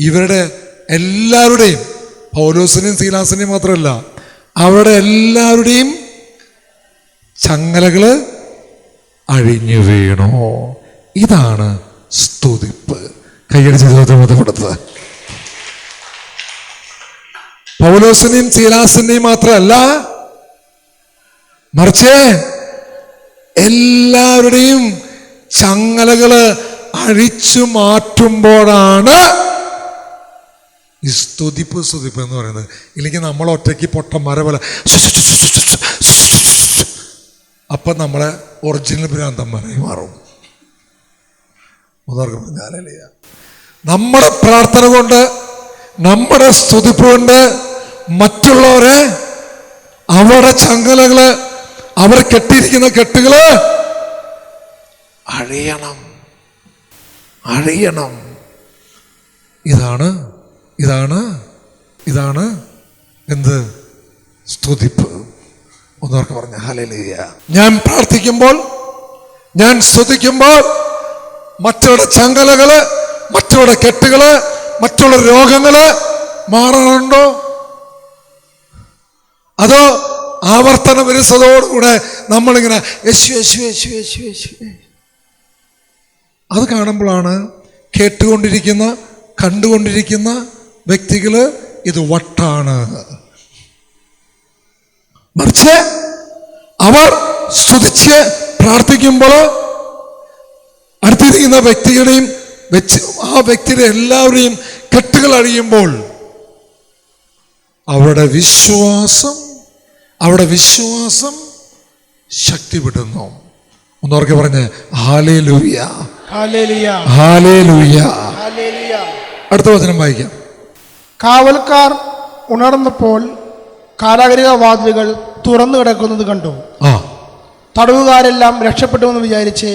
ഇവരുടെ എല്ലാവരുടെയും, പൗലോസിനെയും സീലാസിനെയും മാത്രമല്ല, അവരുടെ എല്ലാവരുടെയും ചങ്ങലകള് അഴിഞ്ഞു വീണു. ഇതാണ് സ്തുതിപ്പ്. കൈയടിച്ച് കൊടുത്തത്. പൗലോസിനെയും സീലാസിനെയും മാത്രമല്ല, മറിച്ച് എല്ലാവരുടെയും ചങ്ങലകള് അഴിച്ചു മാറ്റുമ്പോഴാണ് ഈ സ്തുതിപ്പ് എന്ന് പറയുന്നത്. ഇല്ലെങ്കിൽ നമ്മൾ ഒറ്റയ്ക്ക് പൊട്ടന്മാരെ പോലെ അപ്പൊ നമ്മളെ ഒറിജിനൽ ഭ്രാന്തന്മാരായി മാറും. നമ്മുടെ പ്രാർത്ഥന കൊണ്ട്, നമ്മുടെ സ്തുതിപ്പ് കൊണ്ട് മറ്റുള്ളവരെ, അവരുടെ ചങ്ങലകള്, അവർ കെട്ടിയിരിക്കുന്ന കെട്ടുകള് അഴിയണം. ഇതാണ് എന്ത്? സ്തുതിപ്പ്. ഒന്നോർക്ക് പറഞ്ഞ ഹല്ലേലൂയ. ഞാൻ പ്രാർത്ഥിക്കുമ്പോൾ, ഞാൻ സ്തുതിക്കുമ്പോൾ മറ്റുള്ള ചങ്ങലകള്, മറ്റുള്ള കെട്ടുകള്, മറ്റുള്ള രോഗങ്ങള് മാറാറുണ്ടോ? അതോ ആവർത്തന വിരസതയോടുകൂടെ നമ്മളിങ്ങനെ യേശു യേശു യേശു യേശു യേശു? അത് കാണുമ്പോഴാണ് കേട്ടുകൊണ്ടിരിക്കുന്ന, കണ്ടുകൊണ്ടിരിക്കുന്ന വ്യക്തികള് ഇത് വട്ടാണ്. മറിച്ച് അവർ സ്തുതിച്ച് പ്രാർത്ഥിക്കുമ്പോൾ അടുത്തിരിക്കുന്ന വ്യക്തികളെയും വെച്ച് ആ വ്യക്തിയുടെ എല്ലാവരെയും കെട്ടുകൾ അഴിയുമ്പോൾ അവരുടെ വിശ്വാസം ശക്തിപ്പെടുന്നു. ഒന്നോർക്കെ പറഞ്ഞ് ഹല്ലേലൂയ, ഹല്ലേലൂയ, ഹല്ലേലൂയ. അടുത്ത വചനം വായിക്കാം. കാവൽക്കാർ ഉണർന്നപ്പോൾ കാരാഗൃഹ വാതിലുകൾ തുറന്നു കിടക്കുന്നത് കണ്ടു. തടവുകാരെല്ലാം രക്ഷപ്പെട്ടുവെന്ന് വിചാരിച്ച്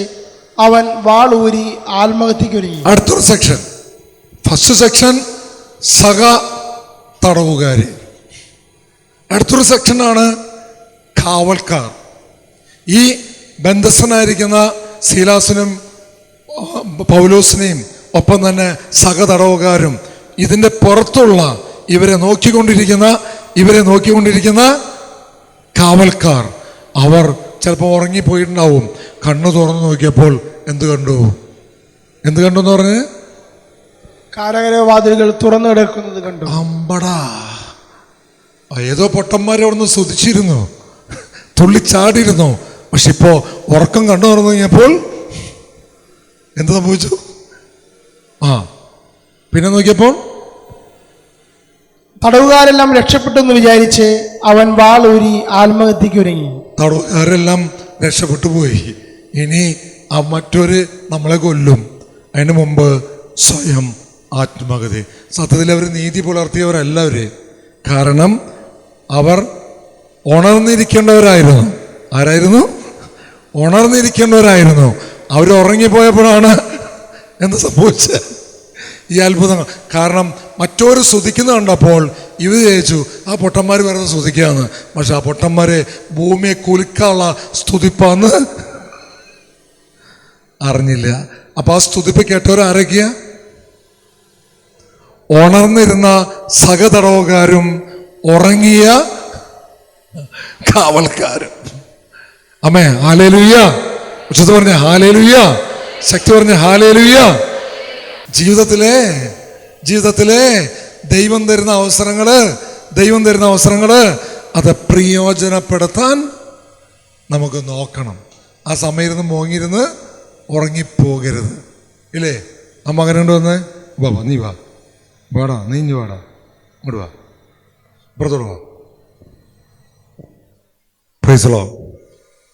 അവൻ വാളൂരി ആത്മഹത്യക്ക് ഒരുങ്ങി. അടുത്തൊരു സെക്ഷൻ. ഫസ്റ്റ് സെക്ഷൻ സഹ തടവുകാര്. അടുത്തൊരു സെക്ഷനാണ് കാവൽക്കാർ. ഈ ബന്ധസ്ഥനായിരിക്കുന്ന സീലാസിനും പൗലോസിനെയും ഒപ്പം തന്നെ സഹ തടവുകാരും ഇതിൻ്റെ പുറത്തുള്ള ഇവരെ നോക്കിക്കൊണ്ടിരിക്കുന്ന കാവൽക്കാർ. അവർ ചിലപ്പോൾ ഉറങ്ങിപ്പോയിട്ടുണ്ടാവും. കണ്ണു തുറന്നു നോക്കിയപ്പോൾ എന്ത് കണ്ടു എന്ന് പറഞ്ഞ് കാരാഗൃഹ വാതിലുകൾ തുറന്നു കിടക്കുന്നത് കണ്ടു. അമ്പടാ, ഏതോ പൊട്ടന്മാരെ അവിടുന്ന് സ്തുതിച്ചിരുന്നു, തുള്ളിച്ചാടിയിരുന്നു. പക്ഷെ ഇപ്പോ ഉറക്കം കണ്ടു തുറന്നു കഴിഞ്ഞപ്പോൾ എന്ത് സംഭവിച്ചു? പിന്നെ നോക്കിയപ്പോൾ തടവുകാരെല്ലാം രക്ഷപ്പെട്ടെന്ന് വിചാരിച്ച് അവൻ വാളൂരി ആത്മഹത്യക്ക് ഒരുങ്ങി. തടവുകാരെല്ലാം രക്ഷപ്പെട്ടു പോയി. ഇനി മറ്റൊരു നമ്മളെ കൊല്ലും. അതിന് മുമ്പ് സ്വയം ആത്മഹത്യ. സത്യത്തിൽ അവർ നീതി പുലർത്തിയവരല്ലവര്. കാരണം അവർ ഉണർന്നിരിക്കേണ്ടവരായിരുന്നു. ആരായിരുന്നു? ഉണർന്നിരിക്കേണ്ടവരായിരുന്നു. അവർ ഉറങ്ങിപ്പോയപ്പോഴാണ് എന്ത് സംഭവിച്ചത്? ഈ അത്ഭുതങ്ങൾ. കാരണം മറ്റൊരു സ്തുതിക്കുന്ന കണ്ടപ്പോൾ ഇവർ ചോദിച്ചു ആ പൊട്ടന്മാർ വരുന്നത് സ്തുതിക്കാന്ന്. പക്ഷെ ആ പൊട്ടന്മാരെ ഭൂമിയെ കുലുക്കാനുള്ള സ്തുതിപ്പാന്ന് അറിഞ്ഞില്ല. അപ്പൊ ആ സ്തുതിപ്പ് കേട്ടവരാരൊക്കെയാ? ഉണർന്നിരുന്ന സഹതടവുകാരും ഉറങ്ങിയ കാവൽക്കാരും. അമ്മേ ഹല്ലേലൂയ. ഉച്ചത്ത് പറഞ്ഞ ഹല്ലേലൂയ, ശക്തി പറഞ്ഞ ഹല്ലേലൂയ. ജീവിതത്തിലെ ദൈവം തരുന്ന അവസരങ്ങള് അത് പ്രയോജനപ്പെടുത്താൻ നമുക്ക് നോക്കണം. ആ സമയം ഇരുന്ന് മോങ്ങിയിരുന്ന് ഉറങ്ങിപ്പോകരുത്. ഇല്ലേ? ആ മകനുണ്ട് വന്നേ, വാ നീ വാ വാടാ, നീ ഇഞ്ഞു വാടാ, ഇങ്ങോട്ട് വാ, പുറത്തോട്ട് വാ. Praise Lord.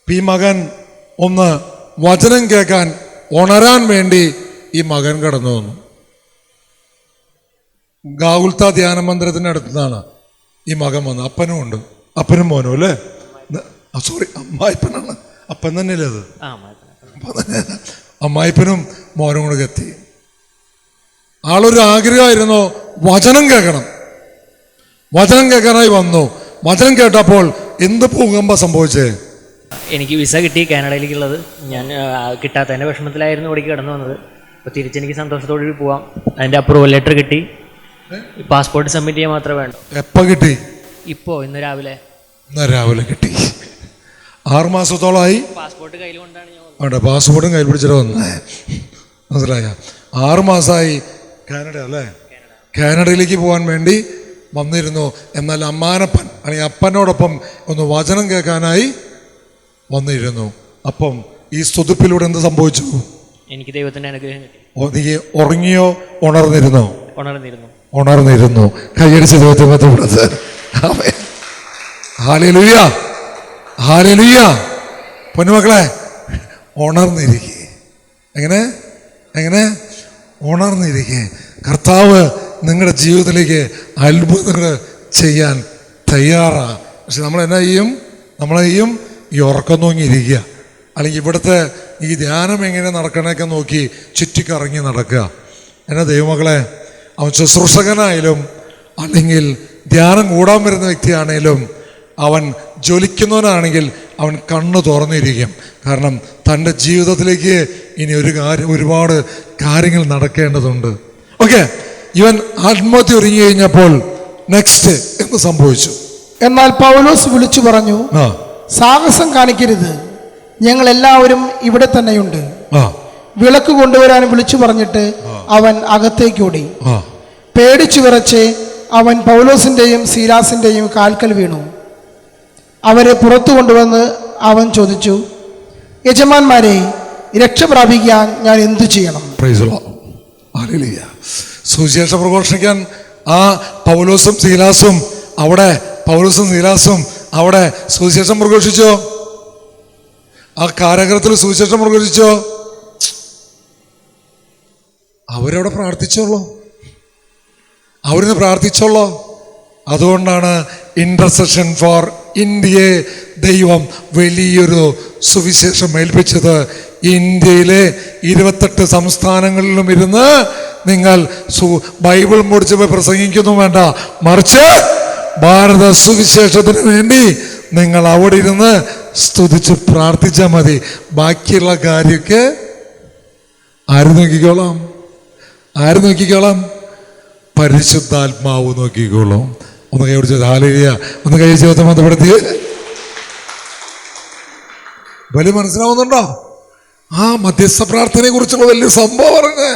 ഈ മകൻ ഒന്ന് വചനം കേൾക്കാൻ ഉണരാൻ വേണ്ടി ഈ മകൻ കടന്നു വന്നു. ഗാഗുൽത്ത ധ്യാന മന്ദിരത്തിൻ്റെ അടുത്താണ് ഈ മകൻ വന്നു. അപ്പനും ഉണ്ട്, അപ്പനും മോനും അല്ലേ? സോറി, അമ്മായിപ്പനാണ്. അപ്പൻ തന്നെയല്ലേ അത്? അമ്മായിപ്പനും മോനും കൂടെ എത്തി. ആളൊരു ആഗ്രഹമായിരുന്നു വചനം കേൾക്കണം. വചനം കേൾക്കാനായി വന്നു. വചനം കേട്ടപ്പോൾ എന്ത് ഭൂകമ്പ സംഭവിച്ചേ? എനിക്ക് വിസ കിട്ടി കാനഡയിലേക്കുള്ളത്. ഞാൻ കിട്ടാത്തതിൻ്റെ വിഷമത്തിലായിരുന്നു ഇവിടേക്ക് കടന്നു വന്നത്. അപ്പോൾ തിരിച്ചെനിക്ക് സന്തോഷത്തോടെ പോവാം. അതിൻ്റെ അപ്രൂവൽ ലെറ്റർ കിട്ടി. പാസ്പോർട്ട് സബ്മിറ്റ് ചെയ്യാൻ മാത്രമേ വേണ്ടൂ. എപ്പോൾ കിട്ടി? ഇപ്പോൾ ഇന്ന് രാവിലെ കിട്ടി. 6 മാസത്തോളമായി പാസ്പോർട്ട് കയ്യിൽ കൊണ്ടാണ് ഞാൻ വേണ്ട, പാസ്പോർട്ടും കയ്യിൽ പിടിച്ചിട്ട് വന്നേ. മനസ്സിലായ? 6 മാസമായി കാനഡ അല്ലേ? കാനഡയിലേക്ക് പോകാൻ വേണ്ടി വന്നിരുന്നു. എന്നാൽ അമ്മാനപ്പൻ അല്ലെങ്കിൽ അപ്പനോടൊപ്പം ഒന്ന് വചനം കേൾക്കാനായി വന്നിരുന്നു. അപ്പം ഈ സ്തുതിപ്പിലൂടെ എന്ത് സംഭവിച്ചു? എനിക്ക് ദൈവത്തിൻ്റെ അനുഗ്രഹം കിട്ടി. നീ ഉറങ്ങിയോ ഉണർന്നിരുന്നോ? ഉണർന്നിരുന്നു. കൈയടിച്ച ദൈവത്തെ. Hallelujah, hallelujah. പൊന്നുമക്കളെ, ഉണർന്നിരിക്കേ. എങ്ങനെ ഉണർന്നിരിക്കേ. കർത്താവ് നിങ്ങളുടെ ജീവിതത്തിലേക്ക് അത്ഭുതങ്ങൾ ചെയ്യാൻ തയ്യാറാണ്. പക്ഷെ നമ്മൾ എന്നാ ചെയ്യും? ഈ ഉറക്കം നോങ്ങിയിരിക്കുക, അല്ലെങ്കിൽ ഇവിടുത്തെ ഈ ധ്യാനം എങ്ങനെ നടക്കണേക്കെ നോക്കി ചുറ്റിക്കറങ്ങി നടക്കുക. എന്നാ ദൈവമക്കളെ, അവൻ ശുശ്രൂഷകനായാലും അല്ലെങ്കിൽ ധ്യാനം കൂടാൻ വരുന്ന വ്യക്തിയാണേലും അവൻ ജ്വലിക്കുന്നവനാണെങ്കിൽ അവൻ കണ്ണ് തുറന്നിരിക്കും. കാരണം തൻ്റെ ജീവിതത്തിലേക്ക് ഇനി ഒരുപാട് കാര്യങ്ങൾ നടക്കേണ്ടതുണ്ട്. ഓക്കെ, ഇവൻ ആത്മഹത്യ ഒരുങ്ങി കഴിഞ്ഞപ്പോൾ നെക്സ്റ്റ് എന്ത് സംഭവിച്ചു? എന്നാൽ പൗലോസ് വിളിച്ചു പറഞ്ഞു, സാഹസം കാണിക്കരുത്, ഞങ്ങൾ എല്ലാവരും ഇവിടെ തന്നെയുണ്ട്. വിളക്ക് കൊണ്ടുവരാൻ വിളിച്ചു പറഞ്ഞിട്ട് അവൻ അകത്തേക്ക് ഓടി. പേടിച്ചു വിറച്ച് അവൻ പൗലോസിന്റെയും സീലാസിന്റെയും കാൽക്കൽ വീണു. അവരെ പുറത്തു കൊണ്ടുവന്ന് അവൻ ചോദിച്ചു, യജമാന്മാരെ, രക്ഷ പ്രാപിക്കാൻ ഞാൻ എന്തു ചെയ്യണം? സുവിശേഷ പ്രഘോഷിക്കാൻ ആ പൗലോസും സീലാസും അവിടെ സുവിശേഷം പ്രഘോഷിച്ചോ? ആ കാരാഗ്രഹത്തിൽ സുവിശേഷം പ്രഘോഷിച്ചോ? അവരവിടെ പ്രാർത്ഥിച്ചോളൂ. അതുകൊണ്ടാണ് ഇന്റർസെഷൻ ഫോർ ഇന്ത്യയെ ദൈവം വലിയൊരു സുവിശേഷം ഏൽപ്പിച്ചത്. ഇന്ത്യയിലെ 28 സംസ്ഥാനങ്ങളിലും ഇരുന്ന് നിങ്ങൾ ബൈബിൾ മുടിച്ച് പോയി പ്രസംഗിക്കുന്നു വേണ്ട, മറിച്ച് ഭാരത സുവിശേഷത്തിന് വേണ്ടി നിങ്ങൾ അവിടെ ഇരുന്ന് സ്തുതിച്ച് പ്രാർത്ഥിച്ചാൽ മതി. ബാക്കിയുള്ള കാര്യമൊക്കെ ആര് നോക്കിക്കോളാം? പരിശുദ്ധാത്മാവ് നോക്കിക്കോളും. ഒന്ന് കൈ പിടിച്ചത് ഹല്ലേലൂയ, ഒന്ന് കൈ ജീവിതത്തെ ബന്ധപ്പെടുത്തി. വലിയ മനസ്സിലാവുന്നുണ്ടോ? ആ മധ്യസ്ഥ പ്രാർത്ഥനയെ കുറിച്ചുള്ള വലിയ സംഭവം പറഞ്ഞ്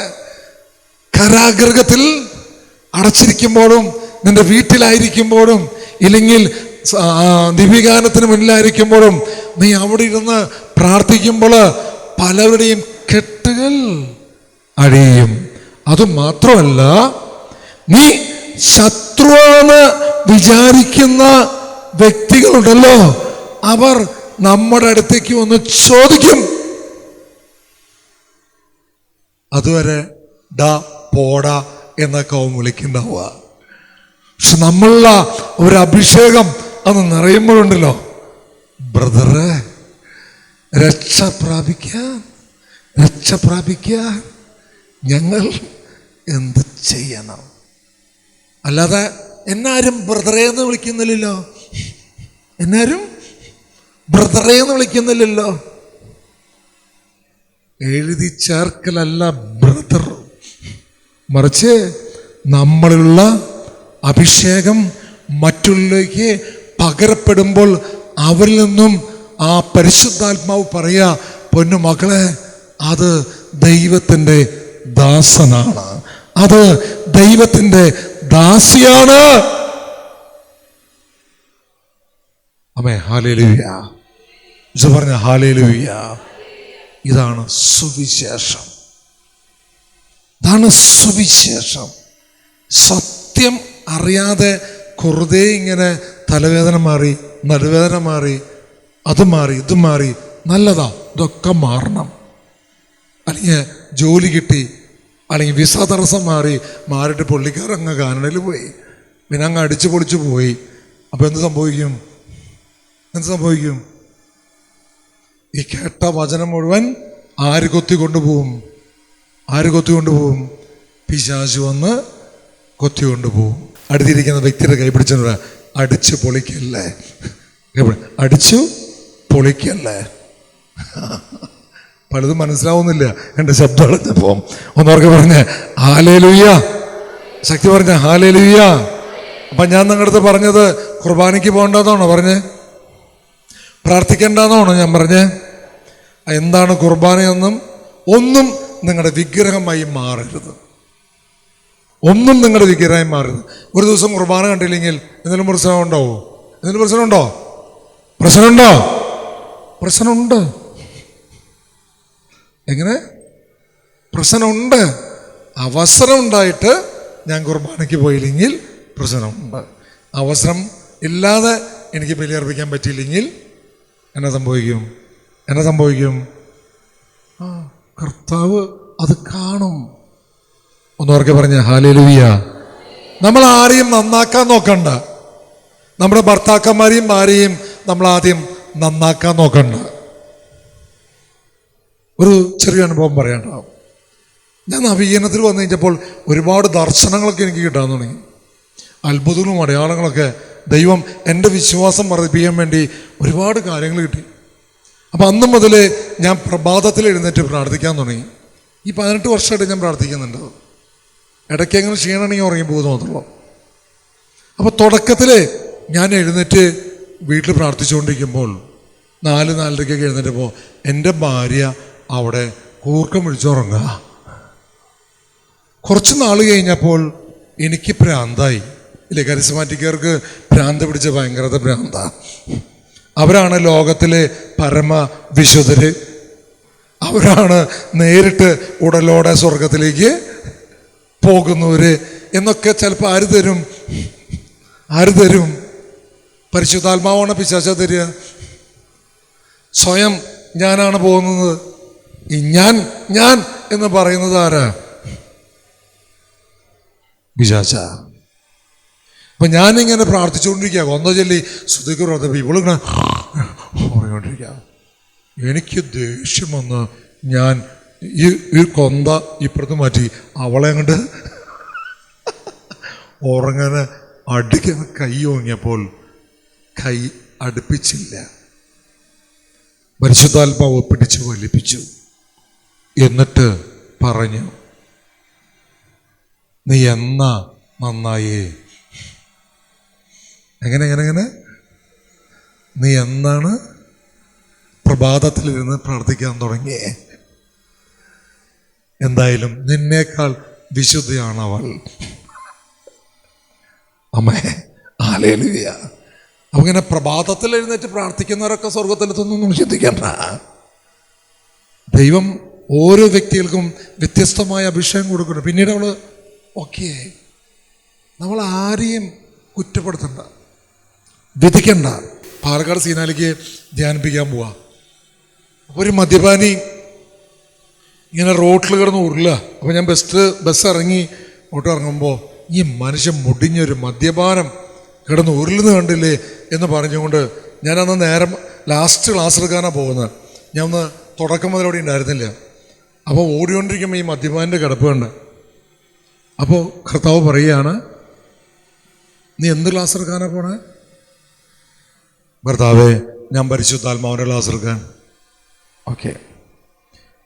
കാരാഗൃഹത്തിൽ അടച്ചിരിക്കുമ്പോഴും നിന്റെ വീട്ടിലായിരിക്കുമ്പോഴും ഇല്ലെങ്കിൽ ദിവ്യഗാനത്തിന് മുന്നിലായിരിക്കുമ്പോഴും നീ അവിടെ ഇരുന്ന് പ്രാർത്ഥിക്കുമ്പോൾ പലരുടെയും കെട്ടുകൾ അഴിയും. അതുമാത്രമല്ല, നീ ശത്രുവെന്ന് വിചാരിക്കുന്ന വ്യക്തികളുണ്ടല്ലോ, അവർ നമ്മുടെ അടുത്തേക്ക് വന്ന് ചോദിക്കും. അതുവരെ ഡാ പോടാ എന്നൊക്കെ അവൻ വിളിക്കുന്നുണ്ടാവുക. പക്ഷെ നമ്മളുള്ള ഒരു അഭിഷേകം അത് നിറയുമ്പോഴുണ്ടല്ലോ, ബ്രദറെ, രക്ഷ പ്രാപിക്കാൻ ഞങ്ങൾ എന്ത് ചെയ്യണം? അല്ലാതെ എന്നാരും ബ്രദറെ എന്ന് വിളിക്കുന്നില്ലല്ലോ. എഴുതി ചേർക്കലല്ല ബ്രദർ, മറിച്ച് നമ്മളിലുള്ള അഭിഷേകം മറ്റുള്ളവർക്ക് പകരപ്പെടുമ്പോൾ അവരിൽ നിന്നും ആ പരിശുദ്ധാത്മാവ് പറയാ, പൊന്നു മകളെ, അത് ദൈവത്തിൻ്റെ ദാസനാണ്, അത് ദൈവത്തിൻ്റെ ദാസിയാണ്. ആമേൻ, ഹല്ലേലൂയ. പറഞ്ഞ ഹല്ലേലൂയ. ഇതാണ് സുവിശേഷം. സത്യം അറിയാതെ വെറുതെ ഇങ്ങനെ തലവേദന മാറി, നടുവേദന മാറി, അത് മാറി, ഇത് മാറി, നല്ലതാ, ഇതൊക്കെ മാറണം. അല്ലെങ്കിൽ ജോലി കിട്ടി, അല്ലെങ്കിൽ വിസ തടസ്സം മാറിയിട്ട് പുള്ളിക്കാരങ്ങ് കാനഡയിൽ പോയി, പിന്നെ അങ്ങ് അടിച്ചു പൊളിച്ചു പോയി. അപ്പം എന്ത് സംഭവിക്കും? ഈ കേട്ട വചനം മുഴുവൻ ആര് കൊത്തിക്കൊണ്ടുപോകും? പിശാച് വന്ന് കൊത്തിക്കൊണ്ടുപോകും. അടുത്തിരിക്കുന്ന വ്യക്തിയുടെ കൈ പിടിച്ചോണ്ട് അടിച്ചു പൊളിക്കല്ലേ, അടിച്ചു പൊളിക്കല്ലേ. പലതും മനസ്സിലാവുന്നില്ല എൻ്റെ ശബ്ദം അടഞ്ഞപ്പോ. ഒന്നോർക്ക് പറഞ്ഞേ ഹല്ലേലൂയ, ശക്തി പറഞ്ഞ ഹല്ലേലൂയ. അപ്പം ഞാൻ നിങ്ങളുടെ അടുത്ത് പറഞ്ഞത് കുർബാനയ്ക്ക് പോകണ്ടെന്നാണോ പറഞ്ഞേ? പ്രാർത്ഥിക്കേണ്ടെന്നാണോ ഞാൻ പറഞ്ഞേ? എന്താണ് കുർബാനയൊന്നും? ഒന്നും നിങ്ങളുടെ വിഗ്രഹമായി മാറരുത്. ഒന്നും നിങ്ങളുടെ വിഗ്രഹമായി മാറരുത്. ഒരു ദിവസം കുർബാന കണ്ടില്ലെങ്കിൽ എന്തെങ്കിലും പ്രശ്നമുണ്ടോ? പ്രശ്നമുണ്ട്. എങ്ങനെ? പ്രശ്നമുണ്ട്. അവസരം ഉണ്ടായിട്ട് ഞാൻ കുർബാനയ്ക്ക് പോയില്ലെങ്കിൽ പ്രശ്നമുണ്ട്. അവസരം ഇല്ലാതെ എനിക്ക് ബലിയർപ്പിക്കാൻ പറ്റിയില്ലെങ്കിൽ എന്നാ സംഭവിക്കും? കർത്താവ് അത് കാണും. ഒന്നോർക്കെ പറഞ്ഞ ഹല്ലേലൂയ. നമ്മൾ ആരെയും നന്നാക്കാൻ നോക്കണ്ട. നമ്മുടെ ഭർത്താക്കന്മാരെയും ഭാര്യയും നമ്മൾ ആദ്യം നന്നാക്കാൻ നോക്കണ്ട. ഒരു ചെറിയ അനുഭവം പറയാനുണ്ടാവും. ഞാൻ നവീകരണത്തിൽ വന്നു കഴിഞ്ഞപ്പോൾ ഒരുപാട് ദർശനങ്ങളൊക്കെ എനിക്ക് കിട്ടാൻ തുടങ്ങി. അത്ഭുതങ്ങളും അടയാളങ്ങളൊക്കെ ദൈവം എൻ്റെ വിശ്വാസം വർദ്ധിപ്പിക്കാൻ വേണ്ടി ഒരുപാട് കാര്യങ്ങൾ കിട്ടി. അപ്പം അന്ന് മുതൽ ഞാൻ പ്രഭാതത്തിൽ എഴുന്നേറ്റ് പ്രാർത്ഥിക്കാൻ തുടങ്ങി. ഈ 18 വർഷമായിട്ട് ഞാൻ പ്രാർത്ഥിക്കുന്നുണ്ട്. ഇടയ്ക്ക് എങ്ങനെ ക്ഷീണമാണെങ്കിൽ ഉറങ്ങി പോകുന്നു മാത്രമല്ലോ. അപ്പോൾ തുടക്കത്തിൽ ഞാൻ എഴുന്നേറ്റ് വീട്ടിൽ പ്രാർത്ഥിച്ചുകൊണ്ടിരിക്കുമ്പോൾ 4-4:30 എഴുന്നേറ്റപ്പോൾ എൻ്റെ ഭാര്യ അവിടെ കൂർക്കം പിടിച്ചുറങ്ങുക. കുറച്ച് നാൾ കഴിഞ്ഞപ്പോൾ എനിക്ക് ഭ്രാന്തായി. ഇല്ലേ, കരിസ്മാറ്റിക്കാർക്ക് ഭ്രാന്ത് പിടിച്ച ഭയങ്കരത ഭ്രാന്ത. അവരാണ് ലോകത്തിലെ പരമവിശുദ്ധര്. അവരാണ് നേരിട്ട് ഉടലോടെ സ്വർഗത്തിലേക്ക് പോകുന്നവര് എന്നൊക്കെ ചിലപ്പോൾ ആര് തരും? പരിശുദ്ധാത്മാവാണ് പിശാച തരിക? സ്വയം ഞാനാണ് പോകുന്നത്. ഈ ഞാൻ എന്ന് പറയുന്നത് ആരാ? പിശാച. അപ്പൊ ഞാനിങ്ങനെ പ്രാർത്ഥിച്ചുകൊണ്ടിരിക്കുക, കൊന്ത ചൊല്ലി ശ്രുതിക്കുറത്ത് ഇവളിങ്ങനെ പറഞ്ഞുകൊണ്ടിരിക്കുക. എനിക്ക് ദേഷ്യം വന്ന് ഞാൻ ഈ കൊന്ത ഇപ്പുറത്ത് മാറ്റി അവളെ അങ്ങോട്ട് ഉറങ്ങനെ അടിക്കുന്ന കൈ ഓങ്ങിയപ്പോൾ കൈ അടുപ്പിച്ചില്ല. പരിശുദ്ധാത്മാവ് പിടിച്ച് വലിപ്പിച്ചു. എന്നിട്ട് പറഞ്ഞു, നീ എന്നാ നന്നായേ? എങ്ങനെ നീ എന്നാണ് പ്രഭാതത്തിലിരുന്ന് പ്രാർത്ഥിക്കാൻ തുടങ്ങിയേ? എന്തായാലും നിന്നേക്കാൾ വിശുദ്ധയാണ് അവൾ. അമ്മേ ഹല്ലേലൂയ. അങ്ങനെ പ്രഭാതത്തിൽ എഴുന്നേറ്റ് പ്രാർത്ഥിക്കുന്നവരൊക്കെ സ്വർഗത്തിലെത്തുന്നൊന്നും ചിന്തിക്കണ്ട. ദൈവം ഓരോ വ്യക്തികൾക്കും വ്യത്യസ്തമായ അഭിഷേകം കൊടുക്കണം. പിന്നീട് അവൾ ഓക്കെ. നമ്മൾ ആരെയും കുറ്റപ്പെടുത്തണ്ട, വിധിക്കണ്ട. പാലക്കാട് സീനാലിക്ക് ധ്യാനിപ്പിക്കാൻ പോവാ. അപ്പോൾ ഒരു മദ്യപാനി ഇങ്ങനെ റോട്ടിൽ കിടന്ന് ഉരുളുക. അപ്പോൾ ഞാൻ ബസ് ഇറങ്ങി ഓട്ടോ ഇറങ്ങുമ്പോൾ ഈ മനുഷ്യൻ മുടിഞ്ഞൊരു മദ്യപാനം കിടന്ന് ഉരുളുന്ന് കണ്ടില്ലേ എന്ന് പറഞ്ഞുകൊണ്ട് ഞാനന്ന് നേരം ലാസ്റ്റ് ക്ലാസ് എടുക്കാനാണ് പോകുന്നത്. ഞാൻ ഒന്ന് തുടക്കം മുതലോടെ ഉണ്ടായിരുന്നില്ല. അപ്പോൾ ഓടിക്കൊണ്ടിരിക്കുമ്പോൾ ഈ മദ്യപാനിൻ്റെ കിടപ്പ് കണ്ട്. അപ്പോൾ കർത്താവ് പറയുകയാണ്, നീ എന്ത് ക്ലാസ് എടുക്കാനാണ് പോണേ? ഭർത്താവേ, ഞാൻ പരിശുദ്ധാത്മാവിൻ്റെ ക്ലാസ് എടുക്കാൻ. ഓക്കെ.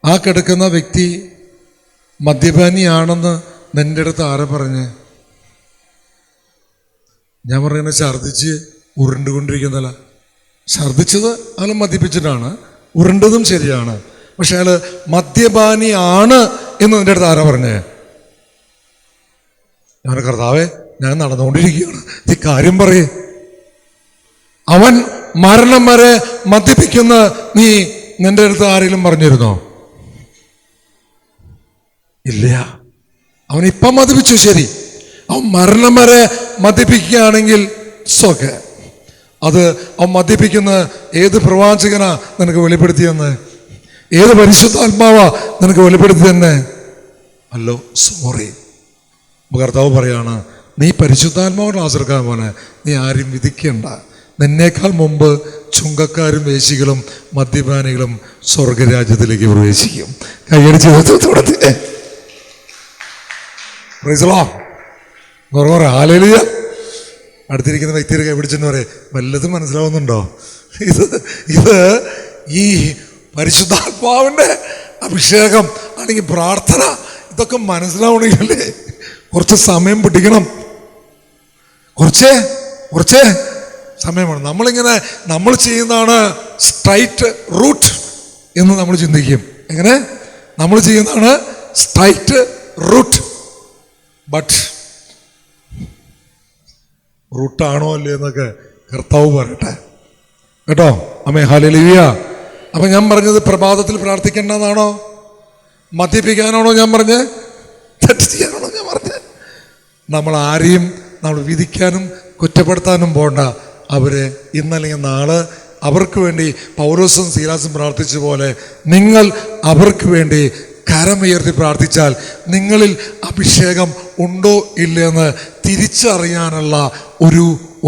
ആ കിടക്കുന്ന വ്യക്തി മദ്യപാനിയാണെന്ന് നിൻ്റെ അടുത്ത് ആരെ പറഞ്ഞ്? ഞാൻ പറയുന്നത് ഛർദ്ദിച്ച് ഉരുണ്ടുകൊണ്ടിരിക്കുന്നല്ല. ഛർദ്ദിച്ചത് അയാൾ മദ്യപിച്ചിട്ടാണ്, ഉരുണ്ടതും ശരിയാണ്. പക്ഷെ അയാൾ മദ്യപാനിയാണ് എന്ന് നിൻ്റെ അടുത്ത് ആരാ പറഞ്ഞേ? ഞാൻ കർത്താവേ, ഞാൻ നടന്നുകൊണ്ടിരിക്കുകയാണ്, ഈ കാര്യം പറയേ. അവൻ മരണം വരെ മദ്യപിക്കുന്ന നീ നിന്റെ അടുത്ത് ആരെങ്കിലും പറഞ്ഞിരുന്നോ? ഇല്ല. അവൻ ഇപ്പം മദ്യപിച്ചു, ശരി. അവൻ മരണം വരെ മദ്യപിക്കുകയാണെങ്കിൽ സോക്കെ, അത് അവൻ മദ്യപിക്കുന്ന ഏത് പ്രവാചകനാ നിനക്ക് വെളിപ്പെടുത്തിയെന്ന്? ഏത് പരിശുദ്ധാത്മാവാ നിനക്ക് വെളിപ്പെടുത്തി തന്നെ? അല്ലോ, സോറി. കർത്താവ് പറയാണ്, നീ പരിശുദ്ധാത്മാവിനെ ആശ്രയിക്കാൻ പോനെ, നീ ആരും വിധിക്കണ്ട. നിന്നേക്കാൾ മുമ്പ് ചുങ്കക്കാരും വേശികളും മദ്യപാനികളും സ്വർഗരാജ്യത്തിലേക്ക് പ്രവേശിക്കും. കൈയടിച്ച് കൊടുത്തേ ഹല്ലേലൂയ. അടുത്തിരിക്കുന്ന വ്യക്തിയുടെ കൈ പിടിച്ചെന്ന് പറയും, വല്ലതും മനസ്സിലാവുന്നുണ്ടോ? ഇത് ഈ പരിശുദ്ധാത്മാവിൻ്റെ അഭിഷേകം അല്ലെങ്കിൽ പ്രാർത്ഥന, ഇതൊക്കെ മനസ്സിലാവണമെങ്കിലേ കുറച്ച് സമയം പിടിക്കണം, കുറച്ച് സമയമാണ്. നമ്മൾ ചെയ്യുന്നതാണ് സ്ട്രൈറ്റ് റൂട്ട് എന്ന് നമ്മൾ ചിന്തിക്കും. എങ്ങനെ? നമ്മൾ ചെയ്യുന്നതാണ് സ്ട്രൈറ്റ് റൂട്ട്. ബട്ട് റൂട്ടാണോ അല്ലേ എന്നൊക്കെ കർത്താവ് പറയട്ടെ കേട്ടോ. അമ്മേ ഹല്ലേലൂയ. അപ്പൊ ഞാൻ പറഞ്ഞത് പ്രഭാതത്തിൽ പ്രാർത്ഥിക്കേണ്ടതാണോ? മദ്യപിക്കാനാണോ ഞാൻ പറഞ്ഞത്? തെറ്റ് ചെയ്യാനാണോ ഞാൻ പറഞ്ഞത്? നമ്മൾ ആരെയും നമ്മൾ വിധിക്കാനും കുറ്റപ്പെടുത്താനും പോകണ്ട. അവരെ ഇന്നല്ലെങ്കിൽ നാളെ അവർക്ക് വേണ്ടി പൗലോസും സീലാസും പ്രാർത്ഥിച്ച പോലെ നിങ്ങൾ അവർക്ക് വേണ്ടി കരമുയർത്തി പ്രാർത്ഥിച്ചാൽ നിങ്ങളിൽ അഭിഷേകം ഉണ്ടോ ഇല്ലയെന്ന് തിരിച്ചറിയാനുള്ള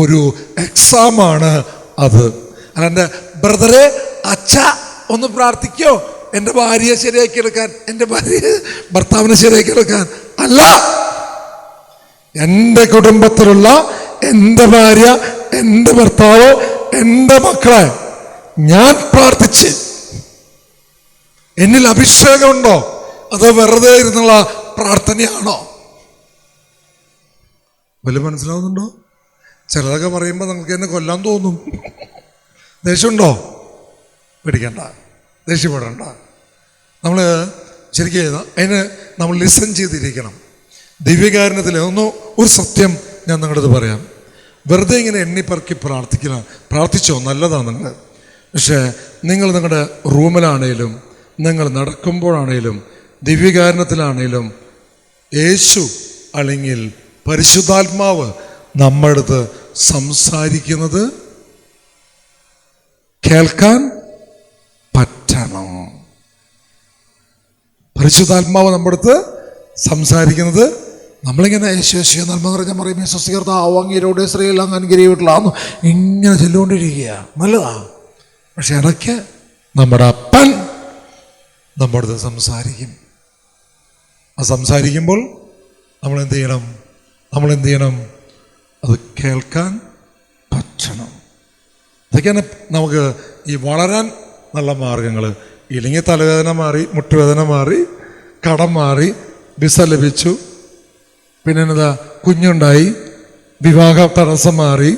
ഒരു എക്സാമാണ് അത്. അല്ലാണ്ട് ബ്രദറെ അച്ഛ ഒന്ന് പ്രാർത്ഥിക്കോ എൻ്റെ ഭാര്യയെ ശരിയാക്കി എടുക്കാൻ, എൻ്റെ ഭർത്താവിനെ ശരിയാക്കി എടുക്കാൻ അല്ല. എൻ്റെ കുടുംബത്തിലുള്ള എൻ്റെ ഭാര്യ, എൻ്റെ ഭർത്താവ്, എൻ്റെ മക്കളെ ഞാൻ പ്രാർത്ഥിച്ച് എന്നിൽ അഭിഷേകമുണ്ടോ അതോ വെറുതെ ഇരുന്നുള്ള പ്രാർത്ഥനയാണോ? വല്ല മനസ്സിലാവുന്നുണ്ടോ? ചിലതൊക്കെ പറയുമ്പോൾ നമുക്ക് എന്നെ കൊല്ലാൻ തോന്നും. ദേഷ്യമുണ്ടോ? പേടിക്കണ്ട, ദേഷ്യപ്പെടണ്ട. നമ്മൾ ശരിക്കും അതിന് നമ്മൾ ലിസൺ ചെയ്തിരിക്കണം. ദിവ്യകാരുണ്യത്തിൽ ഒരു സത്യം ഞാൻ നിങ്ങളത് പറയാം. വെറുതെ ഇങ്ങനെ എണ്ണിപ്പറക്കി പ്രാർത്ഥിച്ചോ, നല്ലതാണ് നിങ്ങൾ. പക്ഷേ നിങ്ങൾ നിങ്ങളുടെ റൂമിലാണേലും നിങ്ങൾ നടക്കുമ്പോഴാണേലും ദിവ്യകാരുണ്യത്തിലാണേലും യേശു അല്ലെങ്കിൽ പരിശുദ്ധാത്മാവ് നമ്മുടെ അടുത്ത് സംസാരിക്കുന്നത് കേൾക്കാൻ പറ്റണം. പരിശുദ്ധാത്മാവ് നമ്മുടെ അടുത്ത് സംസാരിക്കുന്നത് നമ്മളിങ്ങനെ യേശു നന്മ നിറഞ്ഞ മറിയമേ സ്വസ്തികർത്താ അങ്ങേരോടെ സ്ത്രീയെല്ലാം അനുഗ്രഹിച്ചിട്ടുള്ളതാന്ന് ഇങ്ങനെ ചൊല്ലുകൊണ്ടിരിക്കുക, നല്ലതാ. പക്ഷെ ഇടയ്ക്ക് നമ്മുടെ അപ്പൻ നമ്മുടെ അടുത്ത് സംസാരിക്കും. ആ സംസാരിക്കുമ്പോൾ നമ്മൾ എന്ത് ചെയ്യണം? അത് കേൾക്കാൻ പറ്റണം. ഇതൊക്കെയാണ് നമുക്ക് ഈ വളരാൻ നല്ല മാർഗങ്ങൾ. ഇല്ലെങ്കിൽ തലവേദന മാറി, മുട്ടുവേദന മാറി, കടം മാറി, വിസ ലഭിച്ചു, പിന്നെ എന്താ കുഞ്ഞുണ്ടായി, വിവാഹ തടസ്സം മാറി,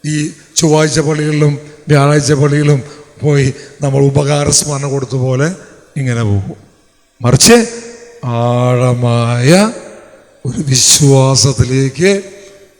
ഈ ചൊവ്വാഴ്ച പള്ളികളിലും വ്യാഴാഴ്ച പള്ളികളിലും പോയി നമ്മൾ ഉപകാര സ്മരണ കൊടുത്ത പോലെ ഇങ്ങനെ പോകും. മറിച്ച് ആഴമായ ഒരു വിശ്വാസത്തിലേക്ക്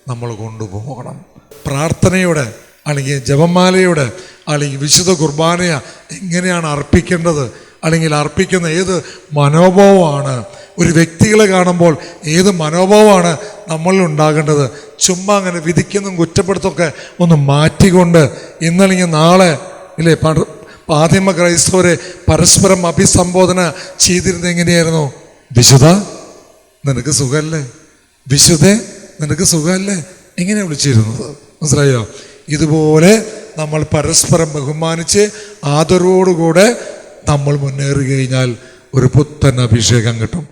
നമ്മൾ കൊണ്ടുപോകണം. പ്രാർത്ഥനയുടെ അല്ലെങ്കിൽ ജപമാലയുടെ അല്ലെങ്കിൽ വിശുദ്ധ കുർബാനയ എങ്ങനെയാണ് അർപ്പിക്കേണ്ടത്, അല്ലെങ്കിൽ അർപ്പിക്കുന്ന ഏത് മനോഭാവമാണ്, ഒരു വ്യക്തികളെ കാണുമ്പോൾ ഏത് മനോഭാവമാണ് നമ്മളിൽ ഉണ്ടാകേണ്ടത്. ചുമ്മാ അങ്ങനെ വിധിക്കുന്നതും കുറ്റപ്പെടുത്തൊക്കെ ഒന്ന് മാറ്റിക്കൊണ്ട് ഇന്നല്ലെങ്കിൽ നാളെ ഇല്ലേ ആദിമ ക്രൈസ്തവരെ പരസ്പരം അഭിസംബോധന ചെയ്തിരുന്നത് എങ്ങനെയായിരുന്നു? വിശുദ്ധ നിനക്ക് സുഖമല്ലേ, വിശുദ്ധേ നിനക്ക് സുഖമല്ലേ, എങ്ങനെ വിളിച്ചിരുന്നത്? മനസ്സിലായോ? ഇതുപോലെ നമ്മൾ പരസ്പരം ബഹുമാനിച്ച് ആദരവോടുകൂടെ നമ്മൾ മുന്നേറി കഴിഞ്ഞാൽ ഒരു പുത്തൻ അഭിഷേകം കിട്ടും.